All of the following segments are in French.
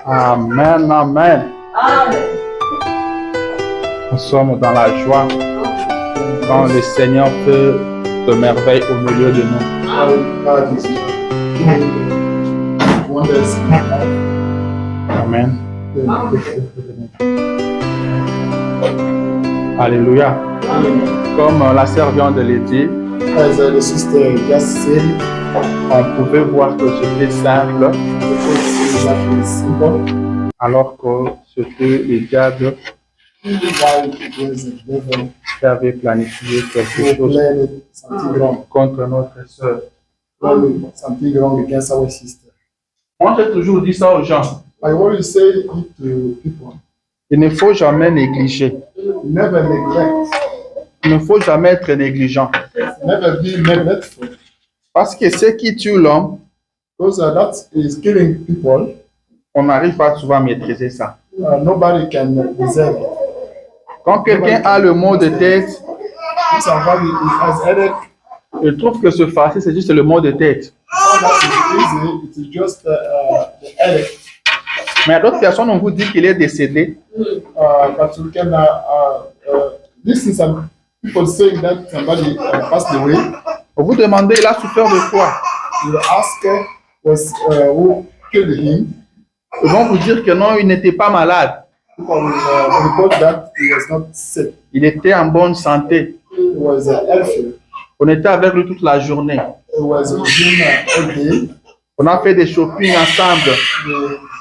Amen, amen. Nous sommes dans la joie quand le Seigneur fait de merveilles au milieu de nous. Amen. Alléluia. Comme la sœur vient de le dire, As the sister just said, on pouvait voir que c'était simple, because that is simple. alors que c'était le diable While it was the devil qui avait planifié quelque who chose planned something wrong, contre notre sœur. planning something wrong against our sister. On peut toujours dire ça aux gens. I always say it to people: Il ne faut jamais négliger. never neglect, Il ne faut jamais être négligent. never be neglectful, Parce que ce qui tue l'homme, because that is killing people. on n'arrive pas souvent à maîtriser ça. Nobody can deserve it. Quand quelqu'un a le mot de tête, If somebody has headache, il trouve que se fâcher, c'est juste le mot de tête. that is easy. It is just the headache. Mais à d'autres personnes, on vous dit qu'il est décédé. But you can listen some people saying that somebody passed away. On vous demandez, il a souffert de quoi? You ask who killed him. Ils vont vous dire que non, il n'était pas malade. People will report that he was not sick. Il était en bonne santé. He was healthy. On était avec lui toute la journée. He was with him all day. On a fait des shopping ensemble.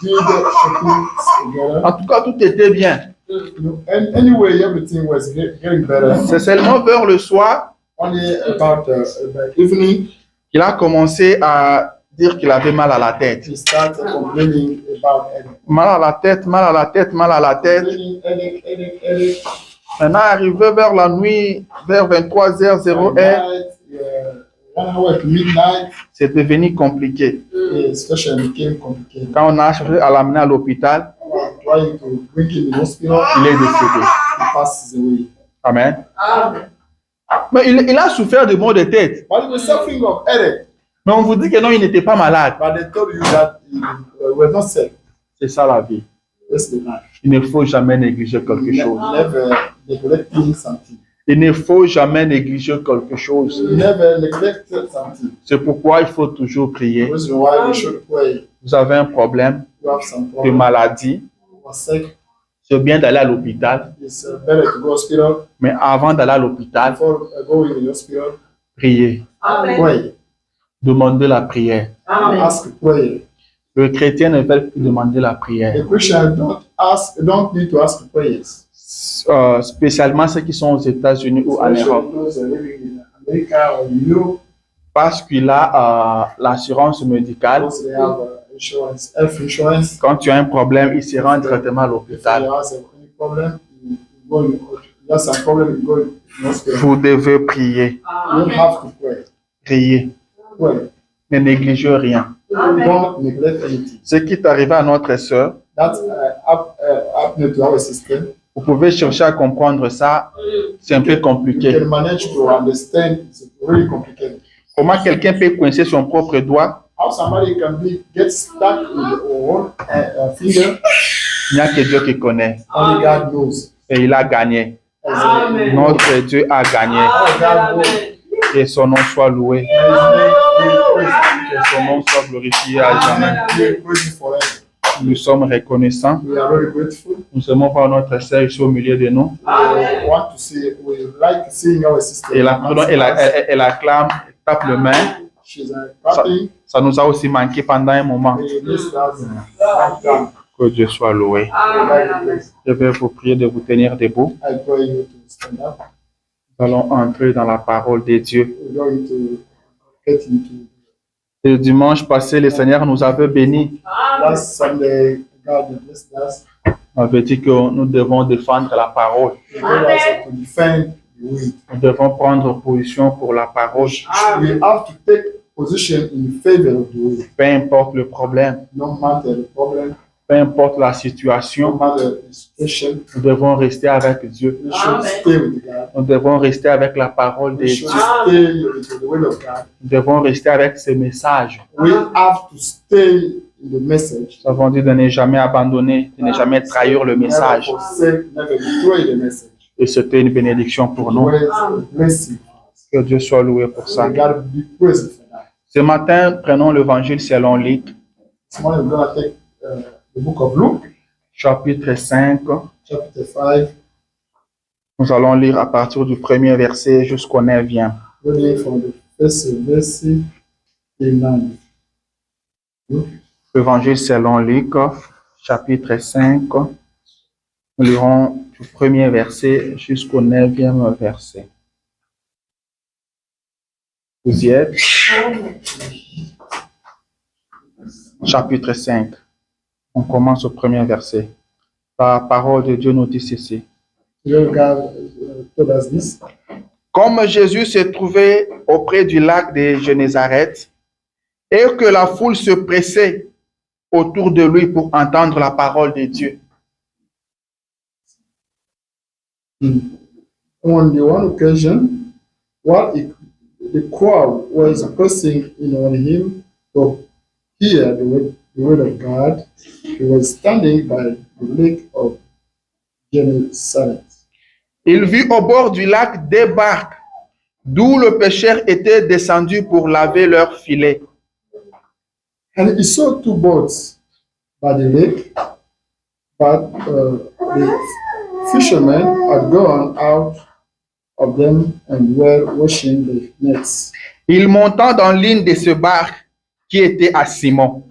They did shopping together. En tout cas, tout était bien. And anyway, everything was getting better. C'est seulement vers le soir Only about the evening, qu'il a commencé à dire qu'il avait mal à la tête. he started complaining about headache. Mal à la tête, mal à la tête, mal à la tête. Complaining, headache. Maintenant, arrivé vers la nuit, vers 23h01, Night, 1 hour to midnight, c'est devenu compliqué. the situation became complicated. Quand on a cherché à l'amener à l'hôpital, Trying to bring him in the hospital, il est décédé. he passes away. Amen. Mais il a souffert de maux de tête. But he was suffering of headache. Mais on vous dit que non, il n'était pas malade. But they told you that he was not sick. C'est ça la vie. That's the life. Il ne faut jamais négliger quelque chose. Never neglecting something. Il ne faut jamais négliger quelque chose. Never neglect something. C'est pourquoi il faut toujours prier. That's why we should pray. Vous avez un problème You have some de problem. maladie, You are sick. c'est bien d'aller à l'hôpital. It's better to go hospital. Mais avant d'aller à l'hôpital, Before going in the hospital, priez. pray. Demandez la prière. Ask prayer. Le chrétien ne veut plus demander la prière. The Christian don't need to ask prayers. Spécialement ceux qui sont aux États-Unis ou en Europe. Those living in America or Europe, Parce qu'il a l'assurance médicale. because they have insurance, health insurance. Quand tu as un problème, il se rend directement à If l'hôpital. you have any problem, you go. You have some problem, you go in the hospital. Vous devez prier. You don't have to pray. Prier. Pray. Ne négligez rien. Don't neglect anything. Ce qui est arrivé à notre sœur, That happened to our system. vous pouvez chercher à comprendre ça. C'est un peu You compliqué. can manage to understand. It's really complicated. Comment quelqu'un peut coincer son propre doigt? How somebody can get stuck with one finger, Il n'y a que Dieu qui connaît. only God knows. Et il a gagné. Amen. Notre Dieu a gagné. God knows. Que son nom soit loué. Que son nom soit glorifié à jamais. We're grateful for it. Nous sommes reconnaissants. We are very grateful. Nous aimons voir notre sœur ici au milieu de nous. We want to see. We like seeing our sister. Elle acclame, tape le main. She's clapping. Ça nous a aussi manqué pendant un moment. We miss that. Que Dieu soit loué. Je vais vous prier de vous tenir debout. I pray you to stand up. Nous allons entrer dans la parole de Dieu. We're going to get into Le dimanche passé, le Seigneur nous avait bénis. last Sunday. God blessed us. On avait dit que nous devons défendre la parole. He told us to defend the word. Nous devons prendre position pour la parole. We have to take position in favor of the word. Peu importe le problème, No matter the problem, peu importe la no situation, matter the situation, nous devons rester avec Dieu. we should stay with God. Nous devons rester avec la parole de We Dieu. should stay with the word of God. Nous devons rester avec ses messages. We have to stay in the message. Nous avons dit de ne jamais abandonner, de ne jamais trahir le Never message. forsake, never betray the message. Et c'était une bénédiction pour nous. Always a blessing. Que Dieu soit loué pour ça. God be praised for that. Ce matin, prenons l'évangile selon Luc, This morning we're going to take the book of Luke, chapitre 5. chapter 5, Nous allons lire à partir du premier verset jusqu'au 9e. reading from the first verse to 9. Évangile selon Luc, chapitre 5. Nous lirons du premier verset jusqu'au 9e verset. Vous y êtes? Chapitre 5. On commence au premier verset. La parole de Dieu nous dit ceci. Today God told us this. Comme Jésus se trouvait auprès du lac de Génézareth et que la foule se pressait autour de lui pour entendre la parole de Dieu. On the one occasion, while the crowd was pressing in on him to hear the word of God, he was standing by the lake of Gennesaret. Il vit au bord du lac des barques, d'où le pêcheur était descendu pour laver leurs filets. And he saw two boats by the lake, but the fishermen had gone out of them and were washing the nets. Il monta dans l'une de ces barques qui était à Simon,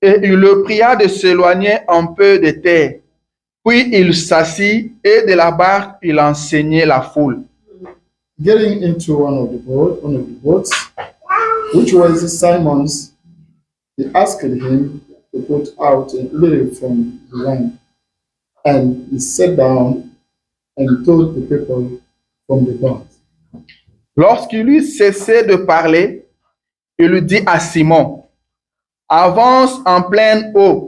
et il le pria de s'éloigner un peu de terre. Puis il s'assit et de la barque il enseignait la foule. Getting into one of the boats, which was Simon's, he asked him to put out a little from the land, and he sat down and told the people from the boat. Lorsqu'il eut cessé de parler, il dit à Simon, avance en pleine eau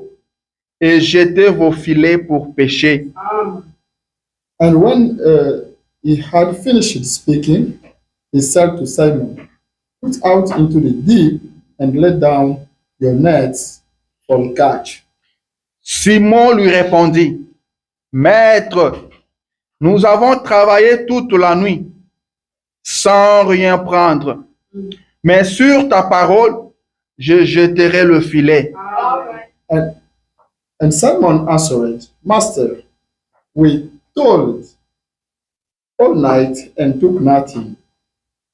et jetez vos filets pour pêcher. And when he had finished speaking, he said to Simon, put out into the deep and let down your nets for catch. Simon lui répondit, Maître, nous avons travaillé toute la nuit sans rien prendre, mais sur ta parole, je jeterai le filet. And Simon answered, Master, we toiled all night and took nothing,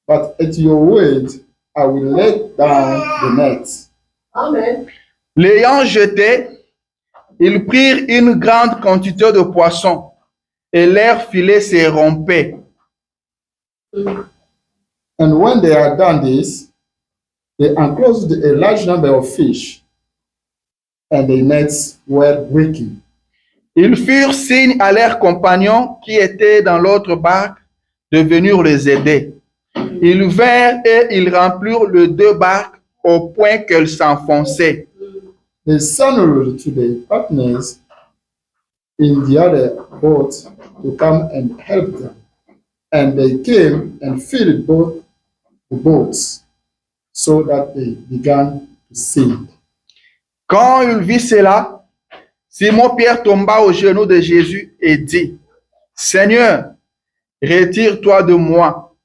but at your word I will let down the nets. Amen. L'ayant jeté, ils prirent une grande quantité de poissons et leur filet se rompait. And when they had done this, they enclosed a large number of fish, and the nets were breaking. Ils firent signe à leurs compagnons qui étaient dans l'autre barque de venir les aider. Ils vinrent et ils remplirent les deux barques au point qu'elles s'enfonçaient. They signaled to the partners in the other boat to come and help them. And they came and filled both the boats so that they began to sink. Quand il vit cela, Simon-Pierre tomba aux genoux de Jésus et dit, Seigneur, retire-toi de moi,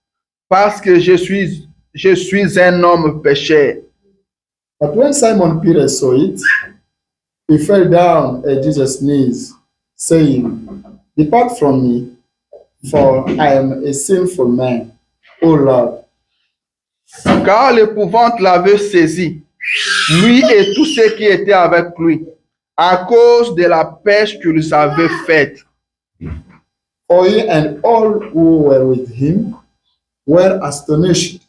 parce que je suis un homme pécheur. But when Simon Peter saw it, he fell down at Jesus' knees, saying, Depart from me, for I am a sinful man, O Lord. Car l'épouvante l'avait saisi, lui et tous ceux qui étaient avec lui, à cause de la pêche qu'ils avaient faite. For he and all who were with him were astonished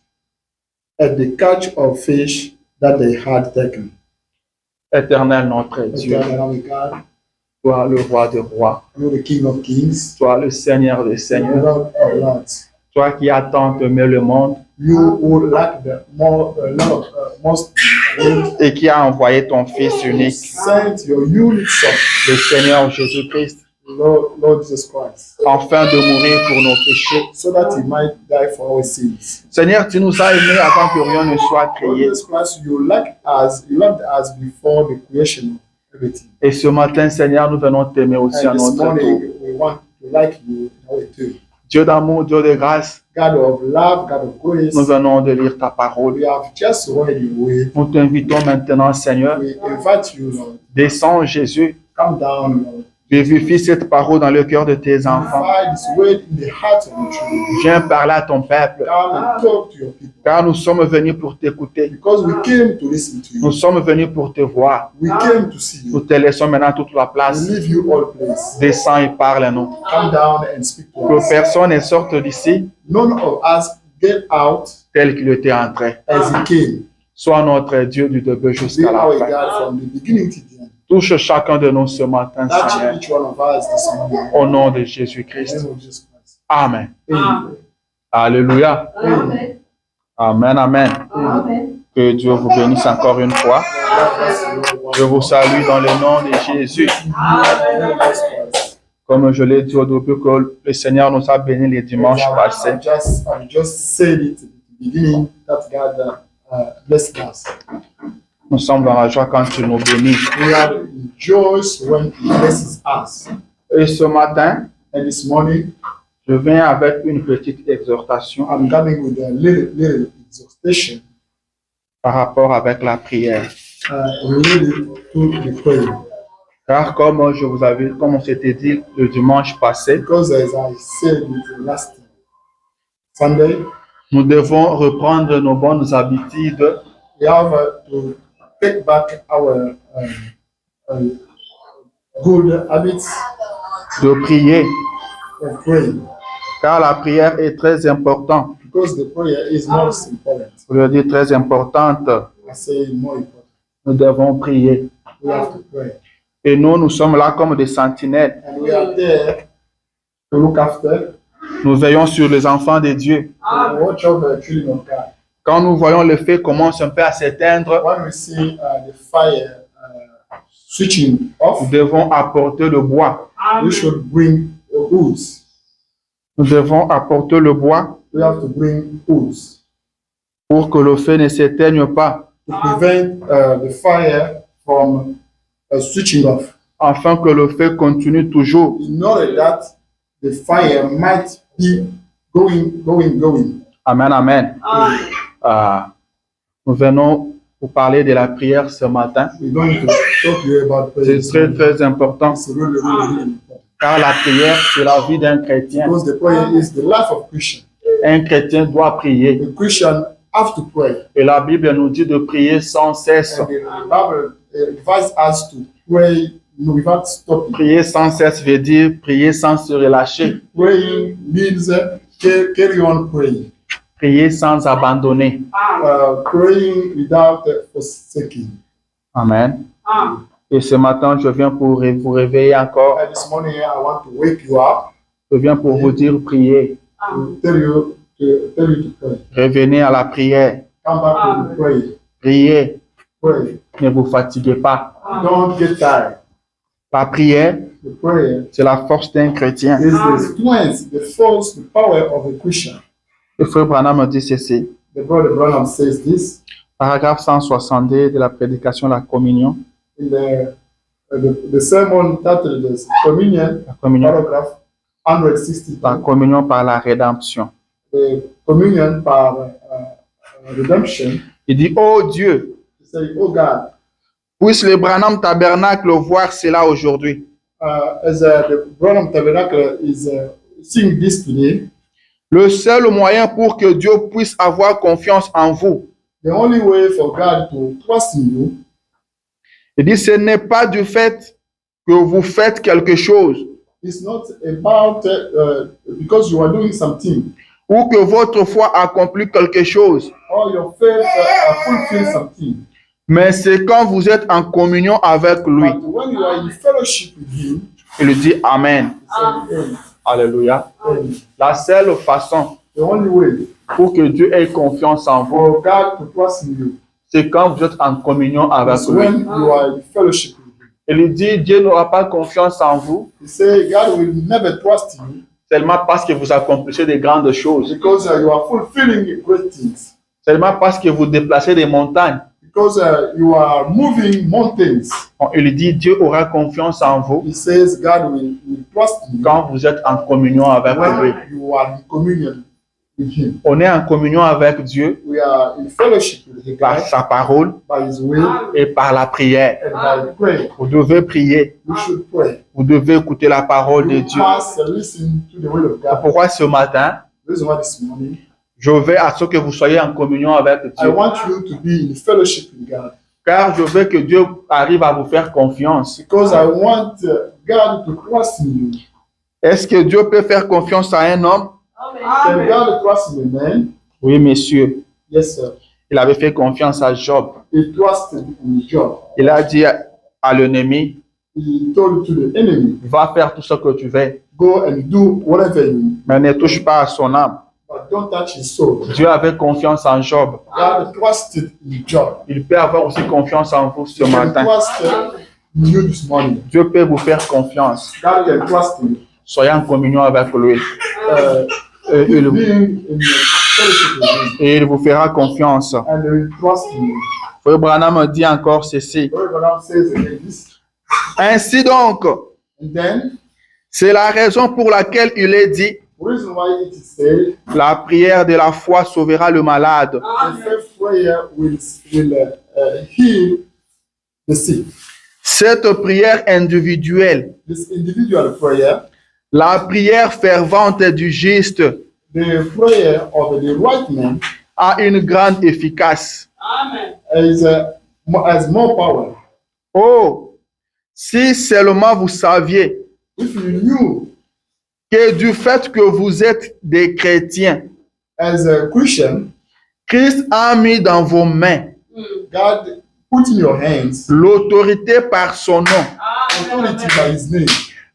at the catch of fish that they had taken. Éternel notre Dieu, Eternal God, toi le roi des rois, you the King of Kings, toi le Seigneur des the seigneurs, Lord of Lords, toi qui as tant aimé le monde you who lack the most world, et qui as envoyé ton Fils unique, sent your unique Son, le Seigneur Jésus-Christ, Lord Jesus Christ, afin de mourir pour nos péchés. so that he might die for our sins. Seigneur, tu nous as aimés avant que rien ne soit Lord créé. Jesus Christ, you loved us before the creation of everything. Et ce matin, Seigneur, nous venons t'aimer aussi à And this notre tour. morning, we want to like you in our too. Dieu d'amour, Dieu de grâce, God of love, God of grace, nous venons de lire ta parole. we have just read your way. Nous t'invitons maintenant, Seigneur, We invite you, Lord, descends Jésus, come down, Lord. vivifie cette parole dans le cœur de tes enfants. Find this word in the heart of your children. Viens parler à ton peuple, Come and talk to your people. car nous sommes venus pour t'écouter. Because we came to listen to Nous you. sommes venus pour te voir. We came to see Nous you. te laissons maintenant toute la We place. leave you all place. Descends et parle-nous. Come down and speak to Que us. personne ne sorte d'ici None of us get out tel qu'il était entré. as he came. Sois notre Dieu du début Be jusqu'à la our fin. God from the beginning to the end. Touche chacun de nous ce matin, Touch Seigneur, each one of us this morning. au nom de In the Jésus-Christ. name of Jesus Christ. Amen. Amen. Alléluia. Amen. Amen, amen. Amen. Que Dieu vous bénisse encore une fois. Je vous salue dans le nom de Jésus. Comme je l'ai dit au début, que le Seigneur nous a bénis les dimanches passés. I just said it at the beginning that God blessed us. Nous sommes dans la joie quand il nous bénit. We are rejoiced when He blesses us. Et ce matin, And this morning, je viens avec une petite exhortation I'm coming with a little exhortation par rapport avec la prière. related to the prayer. Car comme comme on s'était dit le dimanche passé, Because as I said it last Sunday, nous devons reprendre nos bonnes habitudes we have to take back our good habits de prier. of praying. Car la prière est très importante. Because the prayer is most important. Je veux dire très importante. I say more important. Nous devons prier. We have to pray. Et nous sommes là comme des sentinelles. And we are there to look after, Nous veillons sur les enfants de Dieu. to watch over the children of God. Quand nous voyons le feu commence un peu à s'éteindre, When we see the fire switching nous off, devons apporter le bois. we should bring woods. Nous devons apporter le bois We have to bring woods pour que le feu ne s'éteigne pas, to prevent the fire from switching off. afin que le feu continue toujours. In order that the fire might be going. Amen, amen. Nous venons pour parler de la prière ce matin. We're going to talk to you about prayer. C'est très, très important. It's really important. Car la prière, c'est la vie d'un chrétien. Because the prayer is the life of Christian. Un chrétien doit prier. The Christian have to pray. Et la Bible nous dit de prier sans cesse. And the Bible advises us to pray without stopping. Prier sans cesse veut dire prier sans se relâcher. Praying means carry on praying. Prier sans abandonner. Praying without forsaking. Amen. Et ce matin, je viens pour vous réveiller encore. And this morning I want to wake you up Je viens pour vous dire prier. to tell you to pray. Revenez à la prière. Come back to pray. Priez. Pray. Ne vous fatiguez pas. Don't get tired. La prière, The prayer c'est la force d'un chrétien. is the strength, the force, the power of a Christian. Le frère Branham dit ceci. The brother Branham says this Paragraphe 162 de la prédication de la communion. in the sermon titled the Communion, La communion, paragraph 162. la communion par la rédemption. The communion par redemption. Il dit, oh Dieu, He say, oh God, puisse le Branham Tabernacle voir cela aujourd'hui. as the Branham Tabernacle is seeing this today, Le seul moyen pour que Dieu puisse avoir confiance en vous, the only way for God to trust in you, il dit, ce n'est pas du fait que vous faites quelque chose is not about because you are doing something ou que votre foi accomplit quelque chose, or your faith fulfill something. mais c'est quand vous êtes en communion avec lui. But when you are in fellowship with Him, Il lui dit Amen. you say, Alléluia. Amen. La seule façon The only way pour que Dieu ait confiance en vous, for God to trust in you c'est quand vous êtes en communion avec is lui. when you are in fellowship with Him. Il lui dit, Dieu n'aura pas confiance en vous He said, God will never trust you seulement parce que vous accomplissez de grandes choses, because you are fulfilling great things, seulement parce que vous déplacez des montagnes. because you are moving mountains. Bon, il lui dit, Dieu aura confiance en vous He says, God will trust you quand vous êtes en communion avec lui. when you are in communion with Him. On est en communion avec Dieu We are in fellowship with par God sa parole by His will et par la prière. and by prayer. Vous devez prier, We should pray. vous devez écouter la parole de You Dieu. must listen to the will of C'est God. pourquoi ce matin, The reason why this morning je veux à ce que vous soyez en communion avec I Dieu. want you to be in fellowship with God, Car je veux que Dieu arrive à vous faire confiance. because I want God to trust in you. Est-ce que Dieu peut faire confiance à un homme? Can God trust in a man? Oui, monsieur. Yes, sir. Il avait fait confiance à Job. He trusted in Job. Il a dit à l'ennemi, He told to the enemy, va faire tout ce que tu veux, go and do whatever you need, mais ne touche pas à son âme. but don't touch his soul. Dieu avait confiance en Job. God trusted in Job. Il peut avoir aussi confiance en vous ce He can matin. trust in you this morning. Dieu peut vous faire confiance. God can trust you. Soyez en communion avec lui. Being in fellowship with him, Et il vous fera confiance. and he will trust you. Frère Branham dit encore ceci. Brother Branham says again this. Ainsi donc, And then, c'est la raison pour laquelle il est dit, the reason why it is said, la prière de la foi sauvera le malade. the faith prayer will heal the sick. Cette prière individuelle, This individual prayer, la prière fervente du juste, the prayer of the right man, a une grande efficace. has more power. Oh, si seulement vous saviez If you knew que du fait que vous êtes des chrétiens, as a Christian, Christ a mis dans vos mains God put in your hands l'autorité par son nom, authority by his name,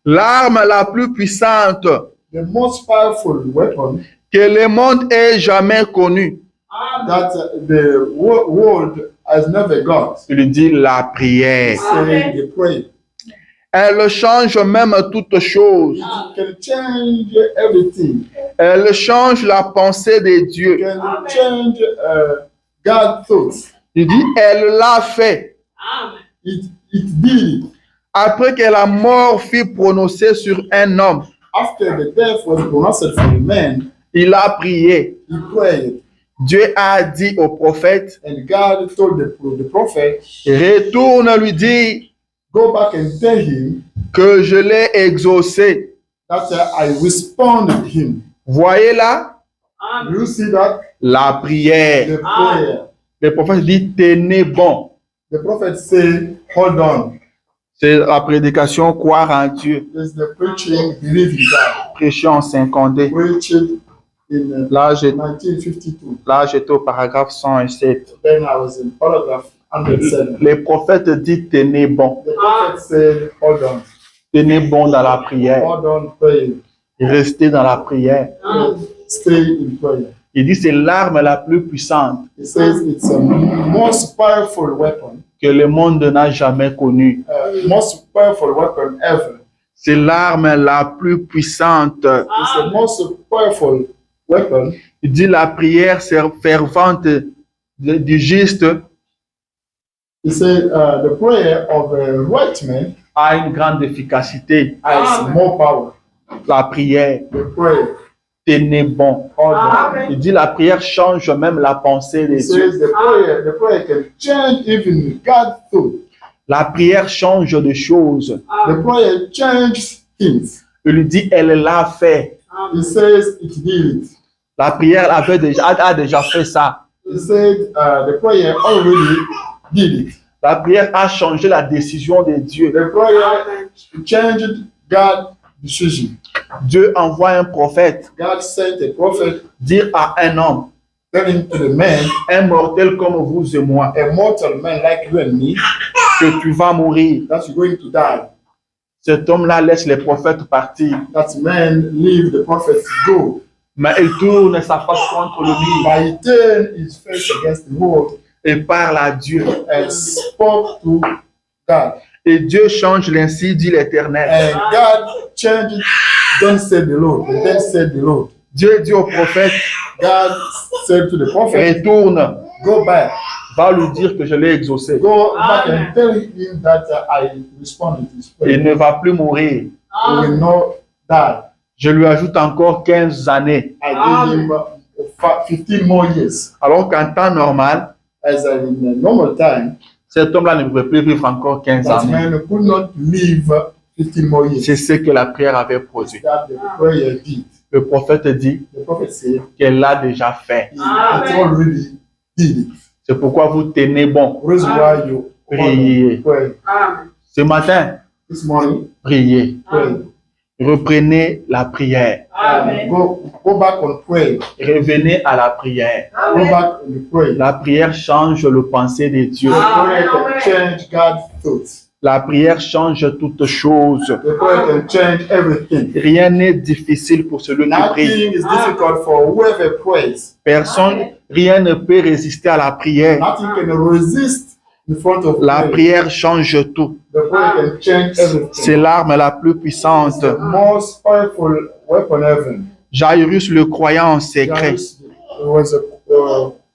l'arme la plus puissante the most powerful weapon que le monde ait jamais connue. that the world has never got. Il dit la prière. Say the prayer. Elle change même toutes choses. It can change everything. Elle change la pensée de Dieu. It can change God's thoughts. Il dit, elle l'a fait. It did it. Après que la mort fut prononcée sur un homme, After the death was pronounced for a man, il a prié. he prayed. Dieu a dit au prophète, And God told the prophet, retourne lui dire go back and tell him que je l'ai exaucé. that I responded him. Voyez là, You see that? la prière. The prayer. Le prophète dit, tenez bon. The prophet said, hold on. C'est la prédication croire en Dieu. There's the preaching, believe in God. Prêché en 50. Preaching in Là, 1952. j'étais au paragraphe 107. Then I was in paragraph 107. Le prophète dit, tenez bon. The prophet said, hold on. Tenez bon dans la prière. Hold on, pray. Restez dans la prière. Stay in prayer. Il dit, c'est l'arme la plus puissante He says it's a most powerful weapon. que le monde n'a jamais connue. Most powerful weapon ever. C'est l'arme la plus puissante. It's the most powerful weapon. Il dit, la prière fervente du juste He said the prayer of a right man a une grande efficacité. has more power. La prière, The prayer. tenez bon. Hold on. Il dit, la prière change même la pensée He des dieux. says the prayer can change even God's thought. La prière change de choses. The prayer changes things. Il lui dit, elle l'a fait. He says it did it. La prière a déjà fait ça. He said the prayer already did it. La prière a changé la décision de Dieu. The prayer changed God's decision. Dieu envoie un prophète God sent a prophet dire à un homme, telling to the man, un mortel comme vous et moi, a mortal man like you and me, que tu vas mourir. that you're going to die. Cet homme-là laisse les prophètes partir, That man leave the prophet go. mais il tourne sa face contre le mur But he turned his face against the wall et parle à Dieu. and spoke to God. Et Dieu change l'ainsi dit l'Éternel. And God changed, then said the Lord, and then said the Lord. Dieu dit au prophète, God said to the prophet, retourne, go back. va lui dire que je l'ai exaucé. Go back and tell him that I responded to his prayer. Il ne va plus mourir. He will not die. Je lui ajoute encore 15 années. I gave him 15 more years. Alors qu'en temps normal, As in normal time, cet homme-là ne pouvait plus vivre encore 15 that années. man could not live 15 more years. C'est ce que la prière avait produit. That the prayer did. Le prophète dit The prophet said qu'elle l'a déjà fait. he already did it. C'est pourquoi vous tenez bon. Reason why you Priez. pray. Ce matin, This morning, priez. pray. Reprenez la prière. Go back on pray. Revenez à la prière. Go back and pray. La prière change le pensée de Dieu. The prayer can change God's thoughts. La prière change toutes choses. The prayer can change everything. Rien n'est difficile pour celui qui prie. Nothing is difficult for whoever prays. Rien ne peut résister à la prière. Nothing can resist in front of La prayer. prière change tout. The prayer can change C'est everything. l'arme la plus puissante. The most powerful weapon ever. Jairus, le croyant en secret. Jairus was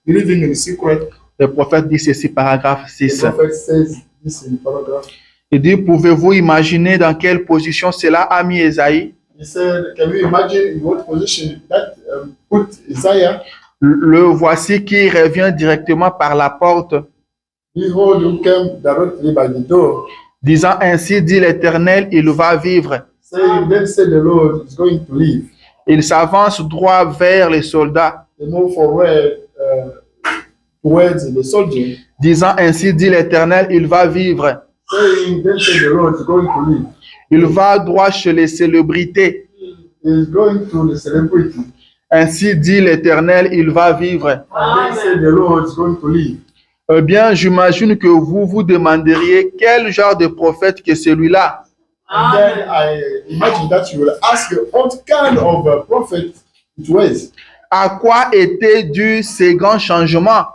believing in secret. Le prophète dit ceci, paragraphe The 6. prophet says this in paragraph. Il dit, pouvez-vous imaginer dans quelle position cela a mis Esaïe? He said, can you imagine in what position that put Isaiah? Le voici qui revient directement par la porte, Behold, who came directly by the door, disant ainsi dit l'Éternel, il va vivre. saying, then said the Lord is going to live. Il s'avance droit vers les soldats, They move forward towards the soldier, disant ainsi dit l'Éternel, il va vivre. saying, then said the Lord is going to live. Il va droit chez les célébrités. He is going to the celebrity. Ainsi dit l'Éternel, il va vivre. And then said the Lord is going to live. Eh bien, j'imagine que vous vous demanderiez quel genre de prophète que celui-là. And then I imagine that you will ask what kind of a prophet it was. À quoi étaient dus ces grands changements?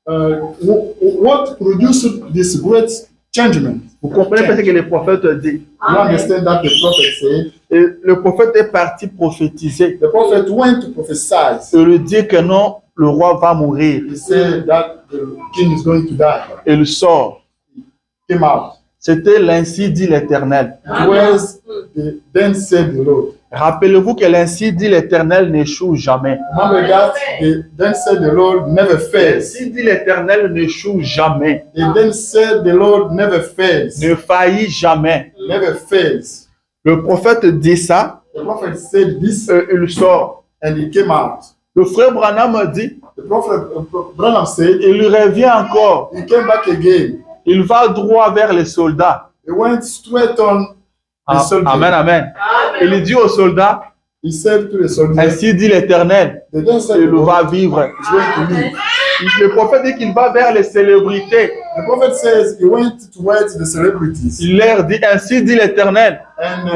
What produced this great changement? Vous comprenez ce que le prophète dit. You understand that the prophet said? Et le prophète est parti prophétiser. The prophet went to prophesy. Il lui dit que non, le roi va mourir. He said that the king is going to die. Et il sort. Came out. C'était l'ainsi dit l'Éternel. It was the then said the Lord. Rappelez-vous que l'ainsi dit l'Éternel n'échoue jamais. Remember that the then said the Lord never fails. L'ainsi dit l'Éternel n'échoue jamais. The then said the Lord never fails. Ne faillit jamais. Never fails. Le prophète dit ça, The prophet said this il sort. and he came out. Le frère Branham dit, The prophet Branham said il revient encore. he came back again. Il va droit vers les soldats. He went straight on the soldier. Amen, amen. Il dit aux soldats, He said to the soldier, ainsi dit l'Éternel, the then said il the Lord va vivre. is going to live. Le prophète dit qu'il va vers les célébrités. The prophet says he went towards the celebrities Il leur dit, ainsi dit l'Éternel, and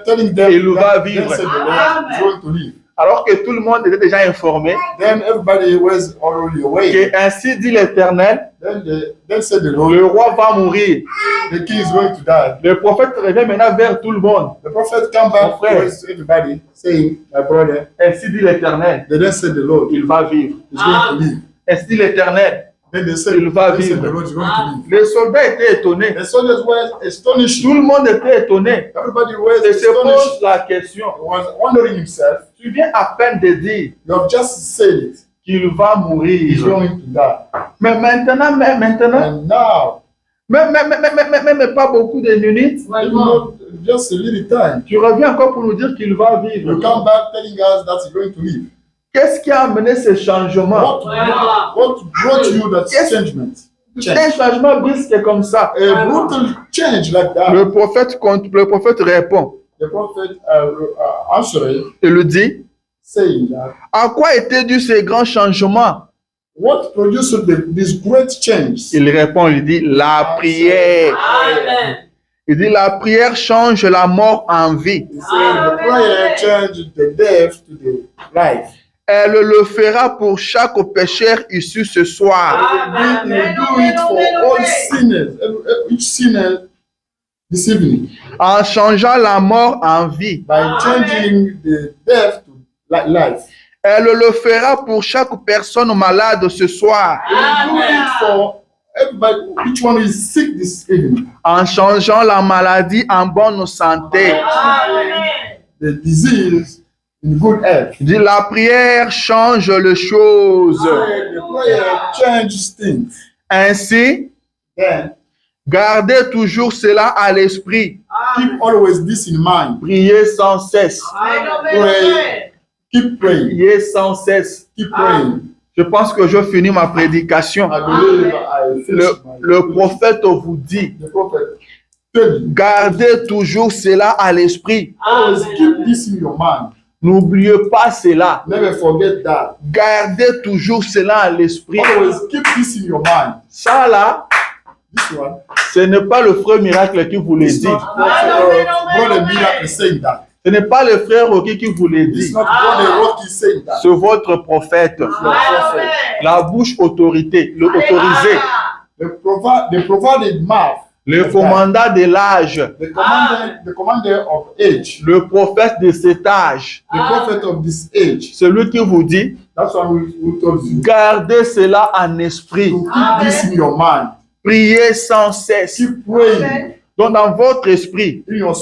telling them Il va that vivre. then said the Lord is going to live. alors que tout le monde était déjà informé, Then everybody was already awake. que ainsi dit l'Éternel, Then said the Lord, le roi va mourir. the king is going to die. Le prophète revient maintenant vers tout le monde. The prophet come back Mon frère. towards everybody, saying, my brother, Ainsi dit l'Éternel, then said the Lord il va vivre. is going to live. Ainsi dit l'Éternel. Then they said, Il va then said vivre. the Lord is going to live. Les soldats étaient étonnés. The soldiers were astonished. Tout le monde était étonné. Everybody was Et se astonished. pose la question. He was wondering himself, Tu viens à peine de dire you have just said it. qu'il va He's mourir. going to die. Mais maintenant, And now, même pas beaucoup de minutes, even not just a little time, tu reviens encore pour nous dire qu'il va you vivre. come back telling us that he's going to live. Qu'est-ce qui a amené ce changement? What brought you that changement? Un changement brusque comme ça. A brutal change like that. Le prophète répond. The prophet answered, Il lui dit, saying that, à quoi étaient dus ces grands changements? what produced this great change? Il répond, il dit, la prière. Il dit, la prière change la mort en vie. He said, the prayer changed the death to the life. Elle le fera pour chaque pécheur issu ce soir. He will do it for all sinners, each sinner this evening en changeant la mort en vie. by changing the death to life. Elle le fera pour chaque personne malade ce soir, We do it for everybody, each one who is sick this evening. en changeant la maladie en bonne santé. The disease in good health. Dis, la prière change les choses. The prayer changes things. Ainsi, Then gardez toujours cela à l'esprit. keep always this in mind. Priez sans cesse. Pray. Keep praying. Priez sans cesse. Keep praying. Je pense que je finis ma prédication. I believe I finished Le prophète vous dit, the prophet. Tell you, gardez toujours cela à l'esprit. always keep this in your mind. N'oubliez pas cela. Never forget that. Gardez toujours cela à l'esprit. Always keep this in your mind. Ça là, This one. ce n'est pas le frère miracle qui vous le It's dit. not Brother Miracle saying that. Ce n'est pas le frère Rocky qui vous le It's dit. not Brother Rocky saying that. C'est votre prophète. Your prophet. La bouche autorisée. The provided mouth. Le commandant de l'âge. The commander of age. Le prophète de cet âge. The prophet of this age. Celui qui vous dit, That's why we told you. gardez cela en esprit. To keep this in your mind. Priez sans cesse. Keep praying Donc dans votre esprit, in your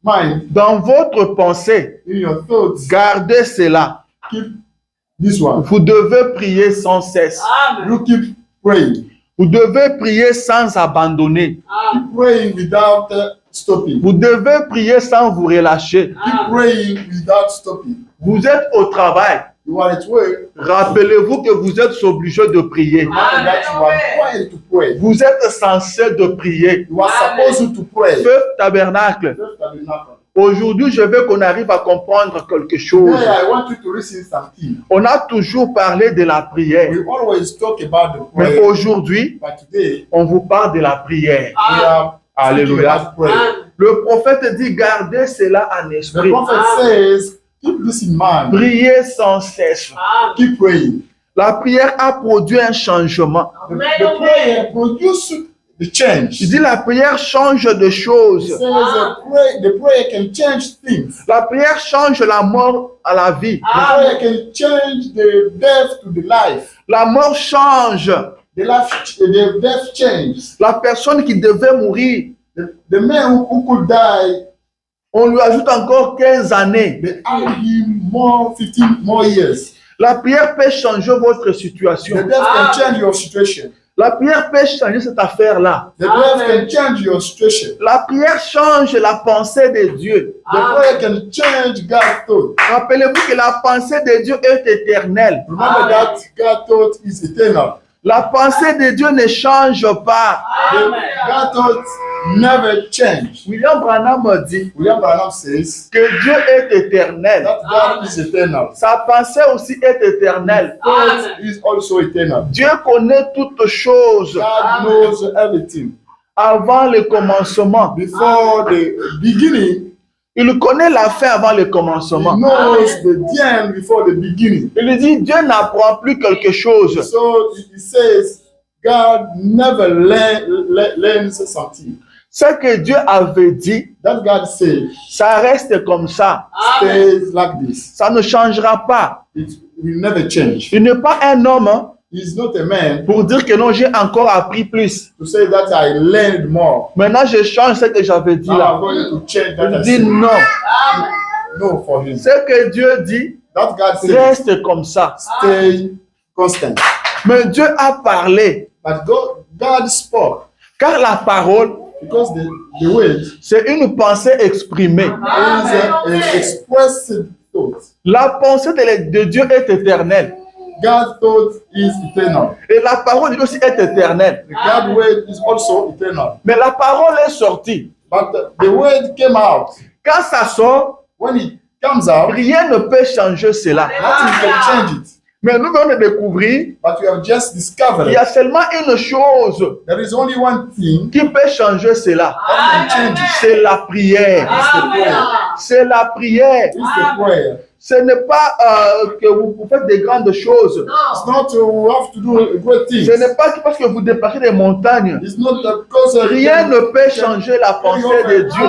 mind, dans votre pensée, in your thoughts. gardez cela. Keep this one. Vous devez prier sans cesse. You keep praying. Vous devez prier sans abandonner. Keep praying without stopping. Vous devez prier sans vous relâcher. Keep praying without stopping. Vous êtes au travail. You are at work. Rappelez-vous que vous êtes obligé de prier. Remember that you are required to pray. Vous êtes censé de prier. You are supposed to pray. Feu tabernacle. Aujourd'hui, je veux qu'on arrive à comprendre quelque chose. Today I want you to listen something. On a toujours parlé de la prière. We always talk about the Mais prayer, aujourd'hui, but today on vous parle de la prière. we are speaking Alléluia. about prayer. Le prophète dit, gardez cela en The esprit. prophet says, keep this in mind. Priez sans cesse. Keep praying. La prière a produit un changement. The prayer produces the change. Je dis, la prière change de It choses. says the prayer can change things. La prière change la mort à la vie. The prayer can change the death to the life. La mort change. The death changes. La personne qui devait mourir, The man who could die, on lui ajoute encore 15 années. they add him more 15 more years. La prière peut changer votre The situation. death can change your situation. La prière peut changer cette affaire-là. The death can change your situation. La prière change la pensée de Dieu. The prayer can change God's thought. Rappelez-vous que la pensée de Dieu est éternelle. Remember that God's thought is eternal. La pensée de Dieu ne change pas. God's thought never change. William Branham dit William Branham says que Dieu est éternel. that God is eternal. Sa pensée aussi est éternelle. Thought is also eternal. Dieu connaît toutes choses God knows everything. avant le commencement. Before the beginning, Il connaît la fin avant le He commencement. knows the end before the beginning. Il dit, Dieu n'apprend plus quelque chose. So he says, God never learns something. Ce que Dieu avait dit, That God said ça reste comme ça. stays like this. Ça ne changera pas. It will never change. Il n'est pas un homme hein, He's not a man pour dire que non, j'ai encore appris plus. to say that I learned more. Maintenant, je change ce que j'avais dit Now là. I'm going to change that. Il I dit said. non. No for him. Ce que Dieu dit That God said reste comme ça. stay constant. Mais Dieu a parlé. But God spoke Car la parole, because the word c'est une pensée exprimée. is an expressed thought. La pensée de Dieu est éternelle. God's thought is eternal. Et la parole de Dieu aussi est éternelle. The God word is also eternal. Mais la parole est sortie. But the word came out. Quand ça sort, When it comes out, rien ne peut changer cela. nothing can change it. Mais nous venons de découvrir, But we have just discovered il y a seulement une chose there is only one thing qui peut changer cela. that can change it. C'est la prière. It's the prayer. C'est la prière. It's the prayer. Ce n'est pas que vous faites des grandes choses. It's not you have to do great things. Ce n'est pas parce que vous dépassez des montagnes. It's not that because Rien ne peut changer la pensée de Dieu.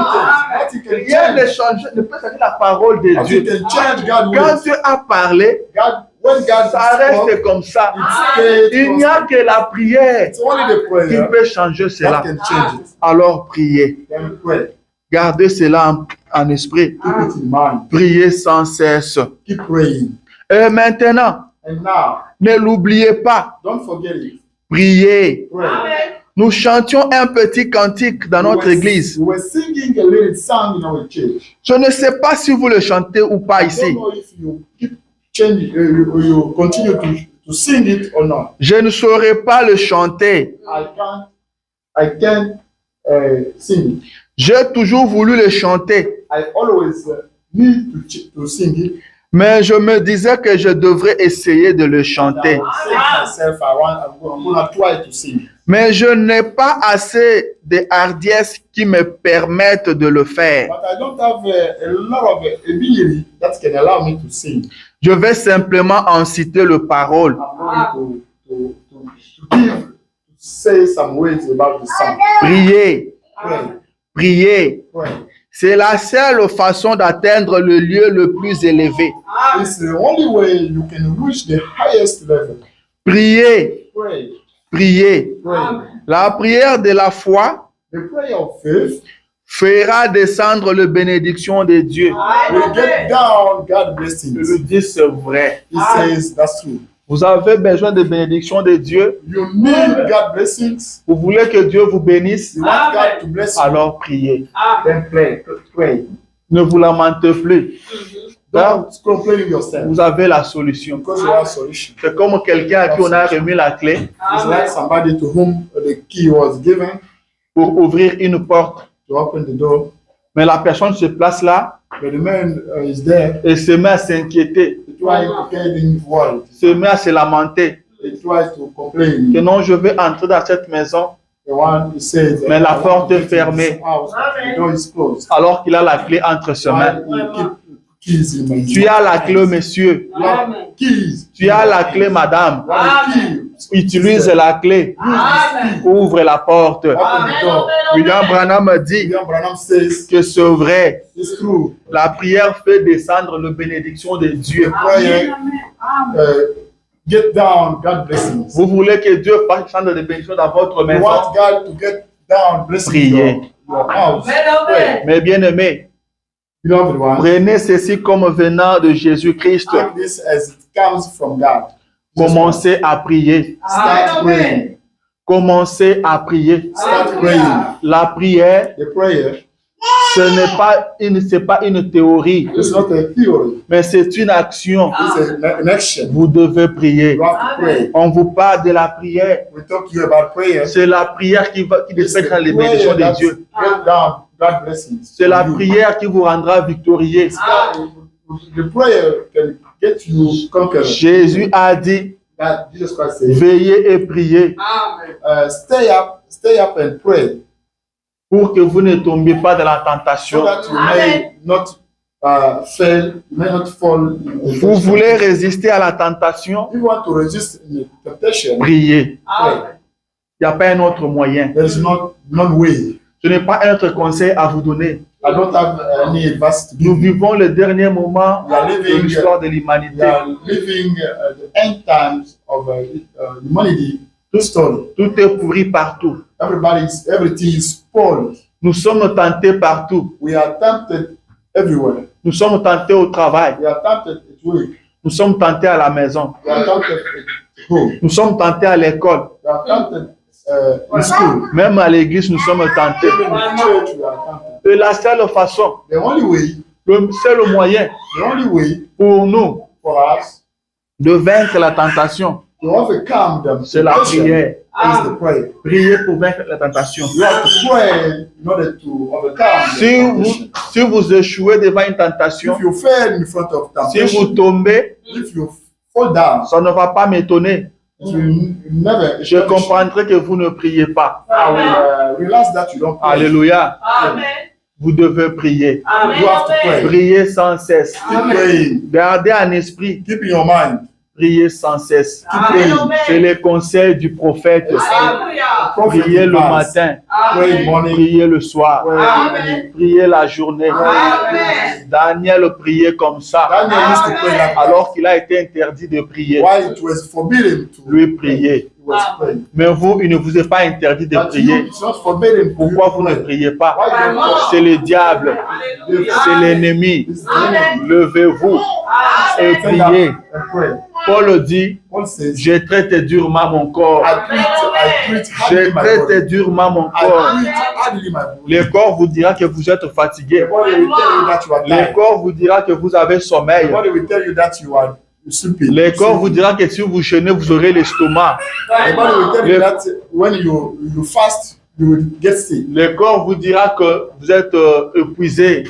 Rien ne peut changer la parole de Dieu. Quand Dieu a parlé, ça reste comme ça. Il n'y a que la prière qui peut changer cela. Alors priez. Gardez cela en esprit. Priez sans cesse. Keep praying. Et maintenant, And now, ne l'oubliez pas. don't forget it. Priez. Pray. Nous chantions un petit cantique dans notre église. We were singing a little song in our church. Je ne sais pas si vous le chantez ou pas I don't ici. know if you keep changing, you continue to sing it or not. Je ne saurais pas le chanter. I can't sing it. J'ai toujours voulu le chanter, I always need to sing it. mais je me disais que je devrais essayer de le chanter. I say to myself, I'm gonna try to sing it. Mais je n'ai pas assez de hardiesse qui me permettent de le faire. But I don't have a lot of ability that can allow me to sing. Je vais simplement en citer le parole. I'm going to say some words about the song. Priez, Pray, priez. pray. C'est la seule façon d'atteindre le lieu le plus élevé. It's the only way you can reach the highest level. Priez, Pray, priez. pray. La prière de la foi The prayer of faith fera descendre la bénédiction de Dieu. will get down God's Je blessings. le dis, c'est vrai. He says that's true. Vous avez besoin de bénédiction de Dieu. You need God's blessings. Vous voulez que Dieu vous bénisse. You want God to bless you. Alors priez. Then pray. Pray. Ne vous lamentez plus. Don't complain yourself Vous avez la solution. because you have a solution. C'est comme quelqu'un à qui on a remis la clé It's like somebody to whom the key was given pour ouvrir une porte. to open the door, Mais la personne se place là but the man is there. et se met à s'inquiéter, He tries to get involved. se met à se lamenter. He tries to complain. Que non, je vais entrer dans cette maison The one he says, Mais la "I want porte to est get into fermée. this house, but the door is closed." alors qu'il a la clé entre ses mains. Why he keep keys in my Tu as la clé, monsieur. You have keys. Tu as la clé, madame. You have keys. Utilise la clé. Ouvre la porte. Open the door. William Branham dit William Branham says que c'est vrai. it's true. La prière fait descendre la bénédiction de Dieu. Prayer get down God blessings. Vous voulez que Dieu fasse descendre des bénédictions dans votre You maison. want God to get down blessings Priez. your house. Pray. Mais bien aimé, Beloved one, prenez ceci comme venant de Jésus-Christ. take this as it comes from God. Commencez à prier. Start praying. Commencez à prier. Start praying. La prière, The prayer c'est pas une théorie, is not a theory. mais c'est une action. It's an action. Vous devez prier. You have to pray. On vous parle de la prière. We talk to you about prayer. C'est la prière qui It's dépêche dans les the bénédictions prayer de that Dieu. get down God blessings. C'est la for you. prière qui vous rendra victorieux. The prayer can get you conqueror. Jésus a dit, That Jesus Christ said, veillez et priez stay up and pray pour que vous ne tombiez pas dans la so tentation. that you may not fail, you may not fall. In Vous temptation. voulez résister à la tentation? If you want to resist in the temptation, Priez. pray. Il n'y a pas un autre moyen. There is no way. Je n'ai pas un autre conseil à vous donner. I don't have any advice to Nous give you. vivons le dernier moment We are de living, l'histoire de we l'humanité. are living the end times of humanity. True story. Tout est pourri partout. Everything is spoiled. Nous sommes tentés partout. We are tempted everywhere. Nous sommes tentés au travail. We are tempted at work. Nous sommes tentés à la maison. We are tempted at home. Nous sommes tentés à l'école. We are tempted in school. Même à l'église, nous sommes tentés. Even in church, we are tempted. Et la seule façon, The only way, le seul moyen the only way pour nous for us de vaincre la tentation, to overcome them c'est la prière. is the prayer. Priez pour vaincre la tentation. You have to pray in order to overcome the temptation. Si vous échouez devant une tentation, If you fail in front of si vous temptation, tombez, if you fall down, ça ne va pas m'étonner. it will never. Je comprendrai que vous ne priez pas. I will realize that you don't pray. Alléluia. Vous devez prier. You have to pray. Priez sans cesse. Keep praying. Gardez en esprit. Keep in your mind. Priez sans cesse. Keep praying. C'est les conseils du prophète. Prophet Priez le advice. matin. Pray in the morning. Priez le soir. Pray. Priez la journée. Daniel priait comme ça. Daniel used to pray like that. Alors qu'il a été interdit de prier. While it was forbidden to Lui prier. he was praying. Mais vous, il ne vous est pas interdit de But you, prier. it's not forbidden to Pourquoi vous ne pray. priez pas? Why you don't pray? C'est le diable. C'est l'ennemi. It's the enemy. Levez-vous et Stand up priez. and pray. Paul dit, Paul says, j'ai traité durement mon corps. I treat J'ai hardly my traité body. durement mon I corps. treat hardly my body. Le corps vous dira que vous êtes The fatigué. body will tell you that you are Le tired. corps vous dira que vous avez The sommeil. body will tell you that you are sleeping. Le corps vous dira que si vous jeûnez, vous aurez l'estomac. The body will tell you that when you fast, you will get sick. Le corps vous dira que vous êtes épuisé.